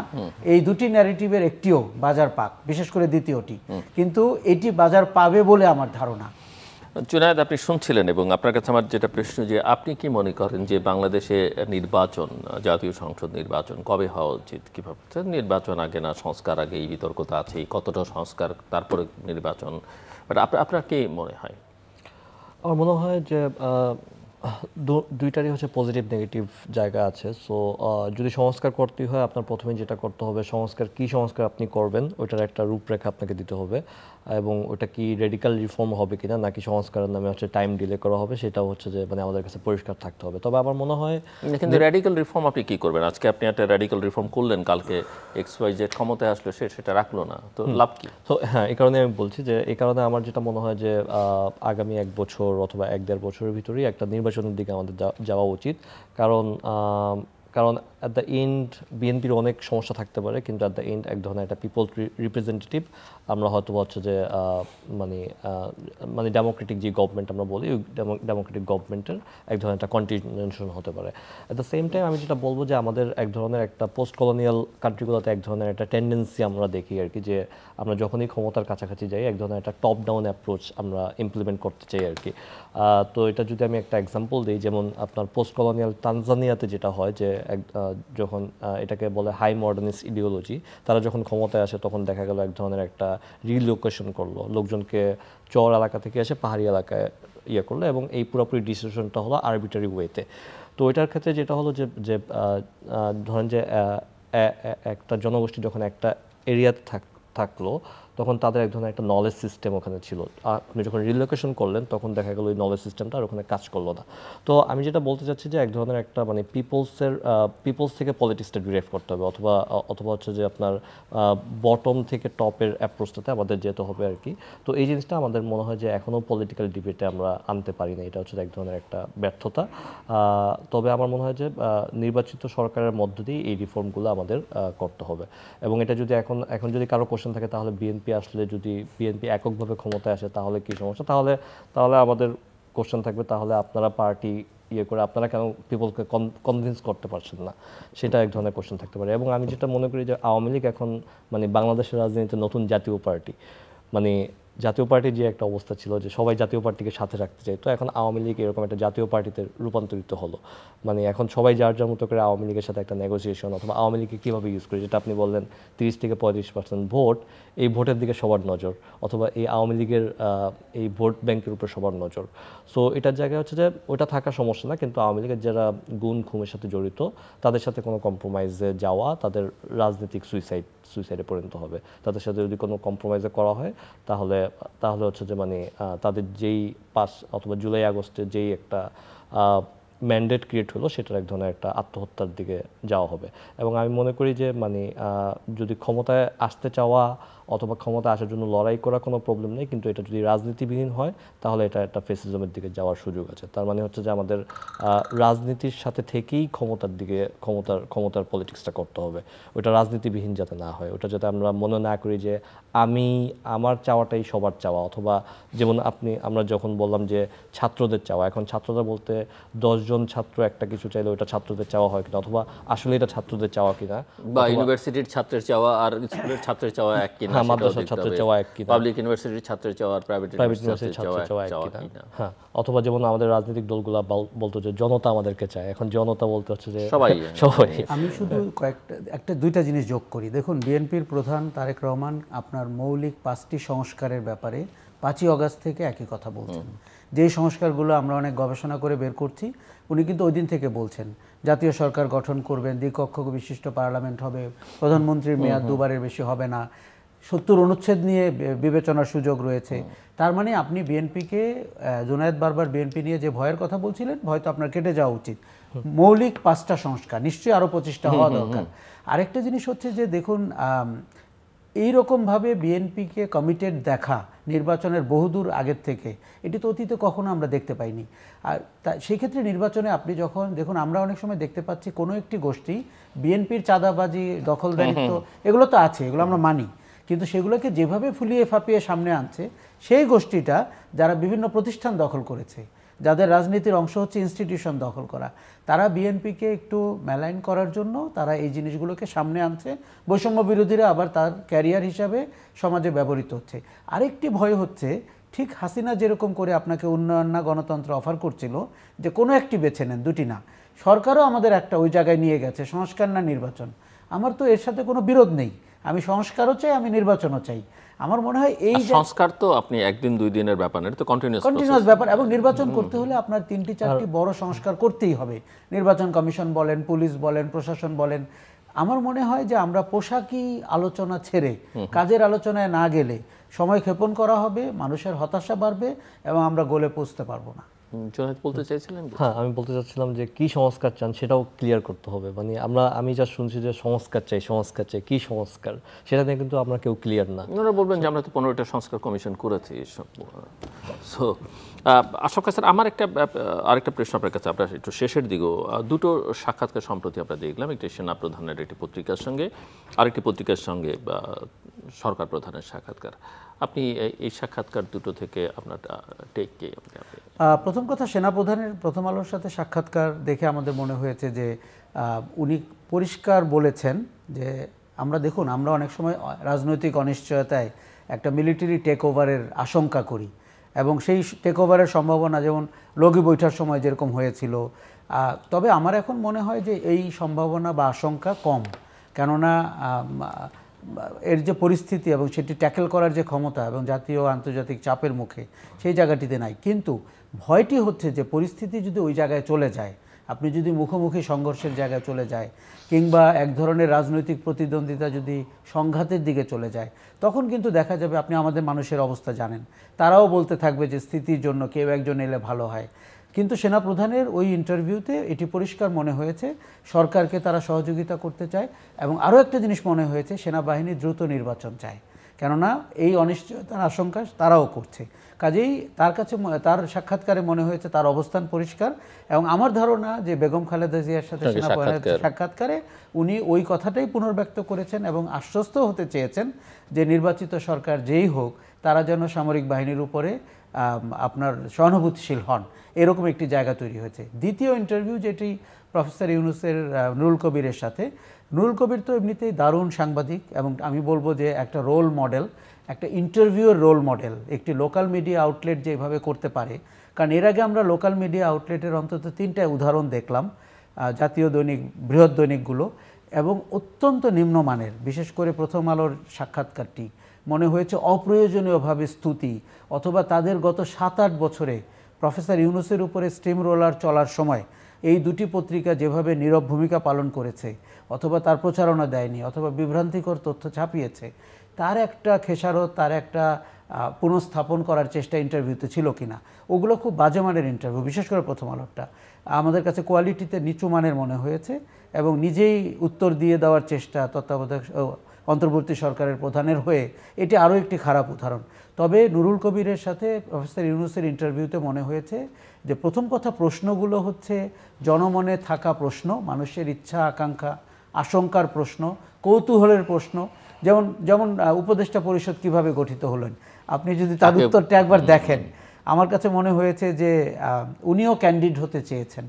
এই দুটি ন্যারেটিভের একটিও বাজার পাক, বিশেষ করে দ্বিতীয়টি, কিন্তু এটি বাজার পাবে বলে আমার ধারণা। জুনায়েদ, আপনি শুনছিলেন এবং আপনার কাছে আমার যেটা প্রশ্ন, যে আপনি কি মনে করেন যে বাংলাদেশে নির্বাচন, জাতীয় সংসদ নির্বাচন কবে হওয়া উচিত? কীভাবে নির্বাচন আগে না সংস্কার আগে, এই বিতর্কতা আছে, কতটা সংস্কার তারপরে নির্বাচন, বাট আপনার কি মনে হয়? আমার মনে হয় যে দুইটারই হচ্ছে পজিটিভ নেগেটিভ জায়গা আছে। সো যদি সংস্কার করতে হয়, আপনার প্রথমে যেটা করতে হবে, কী সংস্কার আপনি করবেন ওইটার একটা রূপরেখা আপনাকে দিতে হবে, এবং ওটা কি রেডিক্যাল রিফর্ম হবে কিনা, নাকি সংস্কারের নামে হচ্ছে টাইম ডিলে করা হবে, সেটাও হচ্ছে যে মানে আমাদের কাছে পরিষ্কার থাকতে হবে। তবে আমার মনে হয়, কিন্তু রেডিক্যাল রিফর্ম আপনি কি করবেন? আজকে আপনি একটা রেডিক্যাল রিফর্ম করলেন, কালকে XYZ ক্ষমতায় আসলো, সেটা রাখলো না, তো লাভ কি? তো হ্যাঁ, এই কারণে আমি বলছি যে এই কারণে আমার যেটা মনে হয় যে আগামী 1 বছর অথবা 1-1.5 বছরের ভিতরেই একটা নির্বাচনের দিকে আমাদের যাওয়া উচিত। কারণ অ্যাট দ্য এন্ড বিএনপির অনেক সমস্যা থাকতে পারে, কিন্তু অ্যাট দ্য এন্ড এক ধরনের একটা পিপল রিপ্রেজেন্টেটিভ আমরা হয়তো হচ্ছে যে মানে ডেমোক্রেটিক যে গভর্নমেন্ট আমরা বলি, ওই ডেমোক্রেটিক গভর্নমেন্টের এক ধরনের একটা কন্টিনিউশন হতে পারে। অ্যাট দ্য সেম টাইম আমি যেটা বলবো যে আমাদের এক ধরনের একটা পোস্ট কলোনিয়াল কান্ট্রিগুলোতে এক ধরনের একটা টেন্ডেন্সি আমরা দেখি আর কি, যে আমরা যখনই ক্ষমতার কাছাকাছি যাই এক ধরনের একটা টপ ডাউন অ্যাপ্রোচ আমরা ইমপ্লিমেন্ট করতে চাই আর কি। তো এটা যদি আমি একটা এক্সাম্পল দিই, যেমন আপনার পোস্ট কলোনিয়াল তানজানিয়াতে যেটা হয় যে যখন এটাকে বলে হাই মডার্নিস্ট ইডিওলজি, তারা যখন ক্ষমতায় আসে তখন দেখা গেল এক ধরনের একটা রিলোকেশন করলো, লোকজনকে চর এলাকা থেকে এসে পাহাড়ি এলাকায় করলো, এবং এই পুরোপুরি ডিসিশনটা হলো আরবিটারি ওয়েতে। তো এটার ক্ষেত্রে যেটা হলো যে ধরেন যে একটা জনগোষ্ঠী যখন একটা এরিয়াতে থাকলো, তখন তাদের এক ধরনের একটা নলেজ সিস্টেম ওখানে ছিল। আপনি যখন রিলোকেশন করলেন তখন দেখা গেল ওই নলেজ সিস্টেমটা আর ওখানে কাজ করলো না। তো আমি যেটা বলতে চাচ্ছি যে এক ধরনের একটা মানে পিপলস থেকে পলিটিক্সটা ডিরাইভ করতে হবে, অথবা হচ্ছে যে আপনার বটম থেকে টপের অ্যাপ্রোচটাতে আমাদের যেতে হবে আর কি। তো এই জিনিসটা আমাদের মনে হয় যে এখনও পলিটিক্যাল ডিবেটে আমরা আনতে পারি না, এটা হচ্ছে এক ধরনের একটা ব্যর্থতা। তবে আমার মনে হয় যে নির্বাচিত সরকারের মধ্য দিয়ে এই রিফর্মগুলো আমাদের করতে হবে। এবং এটা যদি এখন যদি কারো কোশ্চেন থাকে, তাহলে বিএনপি আসলে যদি বিএনপি এককভাবে ক্ষমতায় আসে তাহলে কি সমস্যা, তাহলে আমাদের কোশ্চেন থাকবে, তাহলে আপনারা পার্টি করে আপনারা কেন পিপলকে কনভিন্স করতে পারছেন না, সেটা এক ধরনের কোশ্চেন থাকতে পারে। এবং আমি যেটা মনে করি যে আওয়ামী লীগ এখন মানে বাংলাদেশের রাজনীতিতে নতুন জাতীয় পার্টি, মানে জাতীয় পার্টির যে একটা অবস্থা ছিল যে সবাই জাতীয় পার্টিকে সাথে রাখতে চাই, তো এখন আওয়ামী লীগ এরকম একটা জাতীয় পার্টিতে রূপান্তরিত হলো। মানে এখন সবাই যার মতো করে আওয়ামী লীগের সাথে একটা নেগোসিয়েশন, অথবা আওয়ামী লীগকে কীভাবে ইউজ করে, যেটা আপনি বললেন 30 থেকে 35% ভোট, এই ভোটের দিকে সবার নজর, অথবা এই আওয়ামী লীগের এই ভোট ব্যাংকের উপর সবার নজর। সো এটার জায়গায় হচ্ছে যে ওটা থাকা সমস্যা না, কিন্তু আওয়ামী লীগের যারা গুণ খুমের সাথে জড়িত তাদের সাথে কোনো কম্প্রোমাইজে যাওয়া তাদের রাজনৈতিক সুইসাইডে পরিণত হবে। তাদের সাথে যদি কোনো কম্প্রোমাইজে করা হয় তাহলে হচ্ছে যে মানে তাদের যেই অথবা জুলাই আগস্টে যেই একটা ম্যান্ডেট ক্রিয়েট হলো, সেটার এক ধরনের একটা আত্মহত্যার দিকে যাওয়া হবে। এবং আমি মনে করি যে মানে যদি ক্ষমতায় আসতে চাওয়া অথবা ক্ষমতা আসার জন্য লড়াই করা কোনো প্রবলেম নেই, কিন্তু এটা যদি রাজনীতিবিহীন হয় তাহলে এটা একটা ফেসিজমের দিকে যাওয়ার সুযোগ আছে। তার মানে হচ্ছে যে আমাদের রাজনীতির সাথে থেকেই ক্ষমতার পলিটিক্সটা করতে হবে, ওটা রাজনীতিবিহীন যাতে না হয়, ওটা যাতে আমরা মনে না করি যে আমার চাওয়াটাই সবার চাওয়া। অথবা যেমন আমরা যখন বললাম যে ছাত্রদের চাওয়া, এখন ছাত্ররা বলতে 10 জন জন ছাত্র একটা কিছু চাইলে ওটা ছাত্রদের চাওয়া হয় কিনা, অথবা আসলে এটা ছাত্রদের চাওয়া কিনা, বা ইউনিভার্সিটির ছাত্রের চাওয়া আর স্কুলের ছাত্রের চাওয়া এক কিনা, মাদ্রাসার ছাত্রের চাওয়া এক কিনা, পাবলিক ইউনিভার্সিটির ছাত্রের চাওয়া আর প্রাইভেট ইউনিভার্সিটির ছাত্রের চাওয়া এক কিনা। হ্যাঁ, অথবা যেমন আমাদের রাজনৈতিক দলগুলো বলতো যে জনতা আমাদেরকে চায়, এখন জনতা বলতে হচ্ছে যে সবাই। আমি শুধু দুইটা জিনিস যোগ করি। দেখুন, বিএনপির প্রধান তারেক রহমান আপনার মৌলিক 5টি সংস্কারের ব্যাপারে 5ই অগাস্ট থেকে একই কথা বলছেন। যেই সংস্কারগুলো আমরা অনেক গবেষণা করে বের করছি, উনি কিন্তু ওই দিন থেকে বলছেন জাতীয় সরকার গঠন করবেন, দ্বিকক্ষ বিশিষ্ট পার্লামেন্ট হবে, প্রধানমন্ত্রীর মেয়াদ 2বারের বেশি হবে না, 70 অনুচ্ছেদ নিয়ে বিবেচনার সুযোগ রয়েছে। তার মানে আপনি বিএনপিকে, জুনায়েদ বারবার বিএনপি নিয়ে যে ভয়ের কথা বলছিলেন, ভয় তো আপনার কেটে যাওয়া উচিত। মৌলিক 5টা সংস্কার নিশ্চয়ই আরও 25টা হওয়া দরকার। আরেকটা জিনিস হচ্ছে যে দেখুন, এইরকমভাবে বিএনপিকে কমিটেড দেখা নির্বাচনের বহুদূর আগের থেকে, এটি তো অতীতে কখনো আমরা দেখতে পাইনি। আর সেই ক্ষেত্রে নির্বাচনে আপনি যখন দেখুন, আমরা অনেক সময় দেখতে পাচ্ছি কোনো একটি গোষ্ঠী বিএনপির চাঁদাবাজি, দখলদারিত্ব, এগুলো তো আছে, এগুলো আমরা মানি, কিন্তু সেগুলোকে যেভাবে ফুলিয়ে ফাঁপিয়ে সামনে আনছে, সেই গোষ্ঠীটা যারা বিভিন্ন প্রতিষ্ঠান দখল করেছে, যাদের রাজনীতির অংশ হচ্ছে ইনস্টিটিউশন দখল করা, তারা বিএনপিকে একটু মেলাইন করার জন্য তারা এই জিনিসগুলোকে সামনে আনছে। বৈষম্য বিরোধীরা আবার তার ক্যারিয়ার হিসাবে সমাজে ব্যবহৃত হচ্ছে। আরেকটি ভয় হচ্ছে, ঠিক হাসিনা যেরকম করে আপনাকে উন্নয়ন না গণতন্ত্র অফার করছিল, যে কোনো একটি বেছে নেন, দুটি না, সরকারও আমাদের একটা ওই জায়গায় নিয়ে গেছে, সংস্কার না নির্বাচন। আমার তো এর সাথে কোনো বিরোধ নেই, আমি সংস্কারও চাই, আমি নির্বাচনও চাই। আমার মনে হয় এই সংস্কার তো আপনি একদিন দুই দিনের ব্যাপার না, তো কন্টিনিউয়াস ব্যাপার, এবং নির্বাচন করতে হলে আপনার 3-4টি বড় সংস্কার করতেই হবে। নির্বাচন কমিশন বলেন, পুলিশ বলেন, প্রশাসন বলেন। আমার মনে হয় যে আমরা পোশাকি আলোচনা ছেড়ে কাজের আলোচনায় না গেলে সময় ক্ষেপণ করা হবে, মানুষের হতাশা বাড়বে এবং আমরা গোলে পৌঁছতে পারবো না। জুনায়েদ বলতে চাইছিলেন? হ্যাঁ, আমি বলতে চাচ্ছিলাম যে কি সংস্কার চান সেটাও ক্লিয়ার করতে হবে। মানে আমি যা শুনছি যে সংস্কার চাই, কি সংস্কার, সেটা নিয়ে কিন্তু আমরা কেউ ক্লিয়ার না। ওনারা বলবেন যে আমরা তো 15টা সংস্কার কমিশন করেছি। সো আশরাফ স্যার, আমার আরেকটা প্রশ্ন আপনার কাছে, আপনার একটু শেষের দিকেও দুটো সাক্ষাৎকার সম্প্রতি আমরা দেখলাম, একটি সেনা প্রধানের একটি পত্রিকার সঙ্গে, আরেকটি পত্রিকার সঙ্গে সরকার প্রধানের সাক্ষাৎকার। আপনি এই সাক্ষাৎকার দুটো থেকে আপনার টেক কে? প্রথম কথা, সেনাপ্রধানের প্রথম আলোর সাথে সাক্ষাৎকার দেখে আমাদের মনে হয়েছে যে উনি পরিষ্কার বলেছেন যে দেখুন, আমরা অনেক সময় রাজনৈতিক অনিশ্চয়তায় একটা মিলিটারি টেক ওভারের আশঙ্কা করি, এবং সেই টেক ওভারের সম্ভাবনা যেমন লগি বৈঠার সময় যেরকম হয়েছিল, তবে আমার এখন মনে হয় যে এই সম্ভাবনা বা আশঙ্কা কম। কেননা এর যে পরিস্থিতি এবং সেটি ট্যাকেল করার যে ক্ষমতা এবং জাতীয় আন্তর্জাতিক চাপের মুখে সেই জায়গাটিতে নাই। কিন্তু ভয়টি হচ্ছে যে পরিস্থিতি যদি ওই জায়গায় চলে যায়, আপনি যদি মুখোমুখি সংঘর্ষের জায়গায় চলে যায়, কিংবা এক ধরনের রাজনৈতিক প্রতিদ্বন্দ্বিতা যদি সংঘাতের দিকে চলে যায়, তখন কিন্তু দেখা যাবে, আপনি আমাদের মানুষের অবস্থা জানেন, তারাও বলতে থাকবে যে স্থিতির জন্য কেউ একজন এলে ভালো হয়। কিন্তু সেনাপ্রধানের ওই ইন্টারভিউতে এটি পরিষ্কার মনে হয়েছে সরকারকে তারা সহযোগিতা করতে চায়, এবং আরও একটা জিনিস মনে হয়েছে, সেনাবাহিনী দ্রুত নির্বাচন চায়, কেননা এই অনিশ্চয়তার আশঙ্কা তারাও করছে। কাজেই তার সাক্ষাৎকারে মনে হয়েছে তার অবস্থান পরিষ্কার, এবং আমার ধারণা যে বেগম খালেদা জিয়ার সাথে সেনাপ্রধানের সাক্ষাৎকারে উনি ওই কথাটাই পুনর্ব্যক্ত করেছেন এবং আশ্বস্ত হতে চেয়েছেন যে নির্বাচিত সরকার যেই হোক, তারা যেন সামরিক বাহিনীর উপরে আপনার সহানুভূতিশীল হন, এরকম একটি জায়গা তৈরি হয়েছে। দ্বিতীয় ইন্টারভিউ যেটি প্রফেসর ইউনূসের নুরুল কবিরের সাথে, নুরুল কবির তো এমনিতেই দারুণ সাংবাদিক, এবং আমি বলবো যে একটা রোল মডেল, একটা ইন্টারভিউয়ের রোল মডেল, একটি লোকাল মিডিয়া আউটলেট যেভাবে করতে পারে। কারণ এর আগে আমরা লোকাল মিডিয়া আউটলেটের অন্তত 3টা উদাহরণ দেখলাম, জাতীয় দৈনিক, বৃহৎ দৈনিকগুলো, এবং অত্যন্ত নিম্নমানের। বিশেষ করে প্রথম আলোর সাক্ষাৎকারটি মনে হয়েছে অপ্রয়োজনীয়ভাবে স্তুতি, অথবা তাদের গত 7-8 বছরে প্রফেসর ইউনূসের উপরে স্টিম রোলার চলার সময় এই দুটি পত্রিকা যেভাবে নীরব ভূমিকা পালন করেছে, অথবা তার প্রচারণা দেয়নি, অথবা বিভ্রান্তিকর তথ্য ছাপিয়েছে, তার একটা খেসারত, তার একটা পুনঃস্থাপন করার চেষ্টা ইন্টারভিউতে ছিল কিনা। ওগুলো খুব বাজে মানের ইন্টারভিউ, বিশেষ করে প্রথম আলোটা আমাদের কাছে কোয়ালিটিতে নিচু মানের মনে হয়েছে, এবং নিজেই উত্তর দিয়ে দেওয়ার চেষ্টা তত্ত্বাবধায়ক অন্তর্বর্তী সরকারের প্রধানের হয়ে, এটি আরও একটি খারাপ উদাহরণ। তবে নুরুল কবিরের সাথে প্রফেসর ইউনূসের ইন্টারভিউতে মনে হয়েছে যে প্রথম কথা, প্রশ্নগুলো হচ্ছে জনমনে থাকা প্রশ্ন, মানুষের ইচ্ছা আকাঙ্ক্ষা আশঙ্কার প্রশ্ন, কৌতূহলের প্রশ্ন। যেমন উপদেষ্টা পরিষদ কিভাবে গঠিত হলেন, আপনি যদি তার উত্তরটা একবার দেখেন, আমার কাছে মনে হয়েছে যে উনিও ক্যান্ডিড হতে চেয়েছেন,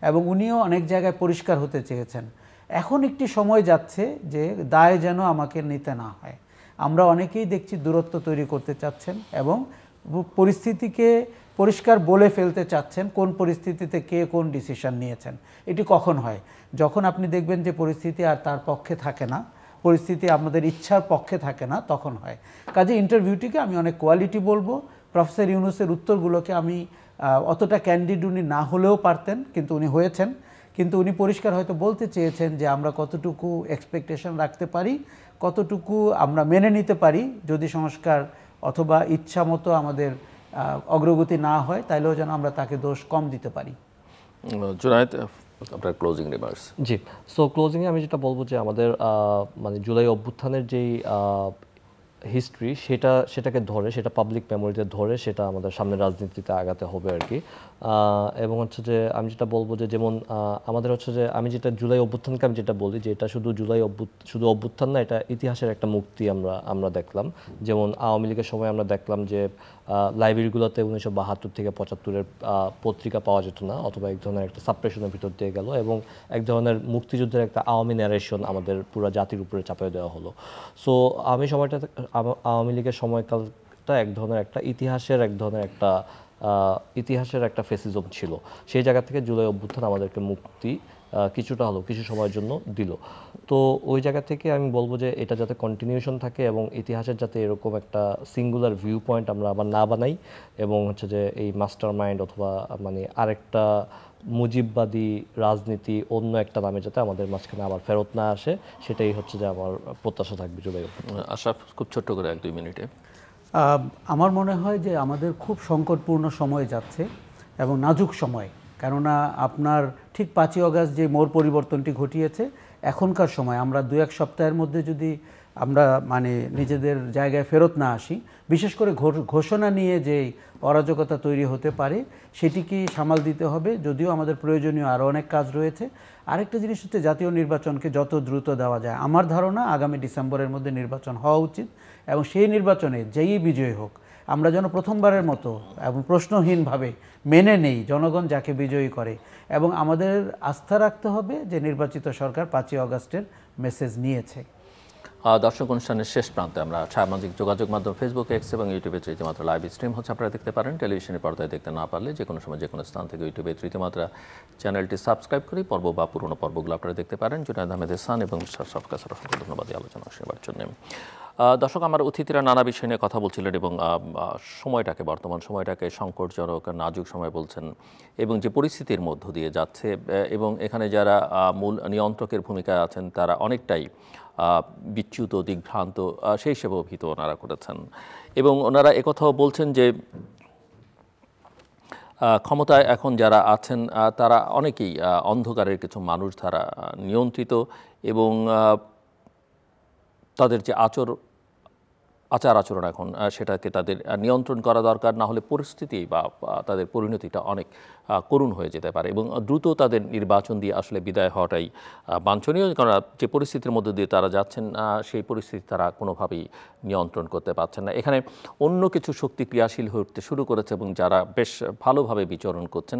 এবং উনিও অনেক জায়গায় পরিষ্কার হতে চেয়েছেন। এখন একটি সময় যাচ্ছে যে দায় যেন আমাকে নিতে না হয়। আমরা অনেকেই দেখছি দূরত্ব তৈরি করতে চাচ্ছেন এবং পরিস্থিতিকে পরিষ্কার বলে ফেলতে চাচ্ছেন কোন পরিস্থিতিতে কে কোন ডিসিশন নিয়েছেন। এটি কখন হয়? যখন আপনি দেখবেন যে পরিস্থিতি আর তার পক্ষে থাকে না, পরিস্থিতি আমাদের ইচ্ছার পক্ষে থাকে না, তখন হয়। কাজে ইন্টারভিউটিকে আমি অনেক কোয়ালিটি বলবো। প্রফেসর ইউনূসের উত্তরগুলোকে আমি অতটা ক্যান্ডিড উনি না হলেও পারতেন, কিন্তু উনি হয়েছেন। কিন্তু উনি পরিষ্কার হয়তো বলতে চেয়েছেন যে আমরা কতটুকু এক্সপেকটেশন রাখতে পারি, কতটুকু আমরা মেনে নিতে পারি। যদি সংস্কার অথবা ইচ্ছা মতো আমাদের অগ্রগতি না হয়, তাইলেও যেন আমরা তাকে দোষ কম দিতে পারি। জুনায়েদ, আপনার ক্লোজিং রিমার্কস। জি, সো ক্লোজিংয়ে আমি যেটা বলবো যে আমাদের মানে জুলাই অভ্যুত্থানের যেই হিস্ট্রি সেটাকে ধরে, সেটা পাবলিক মেমোরিতে ধরে সেটা আমাদের সামনে রাজনীতিতে আগাতে হবে আর কি। এবং হচ্ছে যে আমি যেটা বলবো যে যেমন আমাদের হচ্ছে যে আমি যেটা জুলাই অভ্যুত্থানকে আমি যেটা বলি যে এটা শুধু শুধু অভ্যুত্থান না, এটা ইতিহাসের একটা মুক্তি আমরা দেখলাম। যেমন আওয়ামী লীগের সময় আমরা দেখলাম যে লাইব্রেরিগুলোতে 1972 থেকে 75-এর পত্রিকা পাওয়া যেত না, অথবা এক ধরনের একটা সাপ্রেশনের ভিতর দিয়ে গেল এবং এক ধরনের মুক্তিযুদ্ধের একটা আওয়ামী ন্যারেশন আমাদের পুরো জাতির উপরে চাপিয়ে দেওয়া হলো। সো আওয়ামী লীগের সময়কালটা এক ধরনের একটা ইতিহাসের একটা ফেসিজম ছিল। সেই জায়গা থেকে জুলাই অভ্যুত্থান আমাদেরকে মুক্তি কিছুটা হলো কিছু সময়ের জন্য দিল। তো ওই জায়গা থেকে আমি বলবো যে এটা যাতে কন্টিনিউশন থাকে এবং ইতিহাসের যাতে এরকম একটা সিঙ্গুলার ভিউ পয়েন্ট আমরা আবার না বানাই, এবং হচ্ছে যে এই মাস্টার মাইন্ড অথবা মানে আরেকটা মুজিববাদী রাজনীতি অন্য একটা নামে যাতে আমাদের মাঝখানে আবার ফেরত না আসে, সেটাই হচ্ছে যে আমার প্রত্যাশা থাকবে জুলাই অভ্যুত্থান। আশরাফ, খুব ছোট্ট করে 1-2 মিনিটে। আমার মনে হয় যে আমাদের খুব সংকটপূর্ণ সময় যাচ্ছে এবং নাজুক সময়। কেননা আপনার ঠিক 5ই আগস্ট যে মোড় পরিবর্তনটি ঘটিয়েছে, এখনকার সময় আমরা 2-1 সপ্তাহের মধ্যে যদি আমরা মানে নিজেদের জায়গায় ফেরত না আসি, বিশেষ করে ঘোষণা নিয়ে যে অরাজকতা তৈরি হতে পারে সেটিকে সামাল দিতে হবে। যদিও আমাদের প্রয়োজনীয় আরও অনেক কাজ রয়েছে। আরেকটা জিনিস হচ্ছে জাতীয় নির্বাচনকে যত দ্রুত দেওয়া যায়। আমার ধারণা আগামী ডিসেম্বরের মধ্যে নির্বাচন হওয়া উচিত এবং সেই নির্বাচনে যেই বিজয়ী হোক আমরা যেন প্রথমবারের মতো এবং প্রশ্নহীনভাবে মেনে নেই জনগণ যাকে বিজয়ী করে, এবং আমাদের আস্থা রাখতে হবে যে নির্বাচিত সরকার 5ই আগস্টের মেসেজ নিয়েছে। দর্শক, অনুষ্ঠানের শেষ প্রান্তে আমরা সামাজিক যোগাযোগ মাধ্যম ফেসবুক, এক্স এবং ইউটিউবে তৃতীয় মাত্রা লাইভ স্ট্রিম হচ্ছে, আপনারা দেখতে পারেন। টেলিভিশনের পর্দায় দেখতে না পারলে যে কোনো সময় যে কোনো স্থান থেকে ইউটিউবে তৃতীয় মাত্রা চ্যানেলটি সাবস্ক্রাইব করে পর্ব বা পুরনো পর্বগুলো আপনারা দেখতে পারেন। জুনায়েদ আহমেদ এহসান এবং আশরাফ কাসের অসংখ্য ধন্যবাদ এই আলোচনা শোনার জন্য। দর্শক, আমার অতিথিরা নানা বিষয় নিয়ে কথা বলছিলেন এবং বর্তমান সময়টাকে সংকটজনক নাজুক সময় বলছেন, এবং যে পরিস্থিতির মধ্য দিয়ে যাচ্ছে এবং এখানে যারা মূল নিয়ন্ত্রকের ভূমিকায় আছেন তারা অনেকটাই বিচ্যুত, দিগ্ভ্রান্ত, সেই হিসেবে অভিহিত ওনারা করেছেন। এবং ওনারা একথাও বলছেন যে ক্ষমতায় এখন যারা আছেন তারা অনেকেই অন্ধকারের কিছু মানুষ দ্বারা নিয়ন্ত্রিত, এবং তাদের যে আচার আচরণ এখন সেটাকে তাদের নিয়ন্ত্রণ করা দরকার, না হলে পরিস্থিতি বা তাদের পরিণতিটা অনেক করুণ হয়ে যেতে পারে এবং দ্রুত তাদের নির্বাচন দিয়ে আসলে বিদায় হওয়াটাই বাঞ্ছনীয়। কারণ যে পরিস্থিতির মধ্যে দিয়ে তারা যাচ্ছেন সেই পরিস্থিতি তারা কোনোভাবেই নিয়ন্ত্রণ করতে পারছেন না। এখানে অন্য কিছু শক্তি ক্রিয়াশীল হয়ে উঠতে শুরু করেছে এবং যারা বেশ ভালোভাবে বিচরণ করছেন,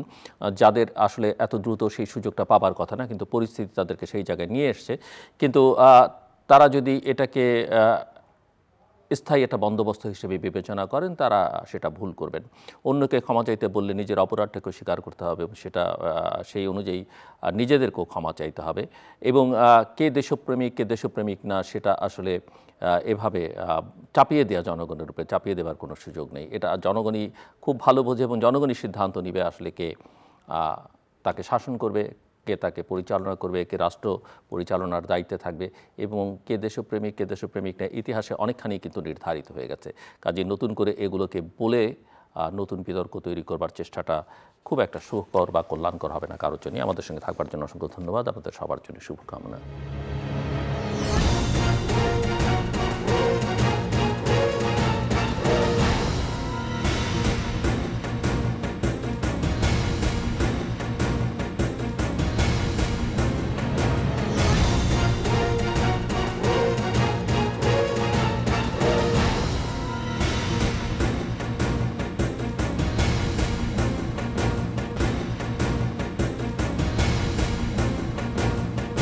যাদের আসলে এত দ্রুত সেই সুযোগটা পাবার কথা না, কিন্তু পরিস্থিতি তাদেরকে সেই জায়গায় নিয়ে এসছে। কিন্তু তারা যদি এটাকে স্থায়ী একটা বন্দোবস্ত হিসেবে বিবেচনা করেন, তারা সেটা ভুল করবেন। অন্যকে ক্ষমা চাইতে বললে নিজের অপরাধটাকে স্বীকার করতে হবে, সেটা সেই অনুযায়ী নিজেদেরকেও ক্ষমা চাইতে হবে। এবং কে দেশপ্রেমিক না, সেটা আসলে এভাবে চাপিয়ে দেওয়া জনগণের উপরে চাপিয়ে দেওয়ার কোনো সুযোগ নেই। এটা জনগণই খুব ভালো বোঝে এবং জনগণই সিদ্ধান্ত নেবে আসলে কে তাকে শাসন করবে, কে তাকে পরিচালনা করবে, কে রাষ্ট্র পরিচালনার দায়িত্বে থাকবে, এবং কে দেশপ্রেমিক না ইতিহাসে অনেকখানি কিন্তু নির্ধারিত হয়ে গেছে। কাজে নতুন করে এগুলোকে বলে নতুন বিতর্ক তৈরি করবার চেষ্টাটা খুব একটা সুখকর বা কল্যাণকর হবে না কারোর জন্য। আমাদের সঙ্গে থাকবার জন্য অসংখ্য ধন্যবাদ। আপনাদের সবার জন্য শুভকামনা।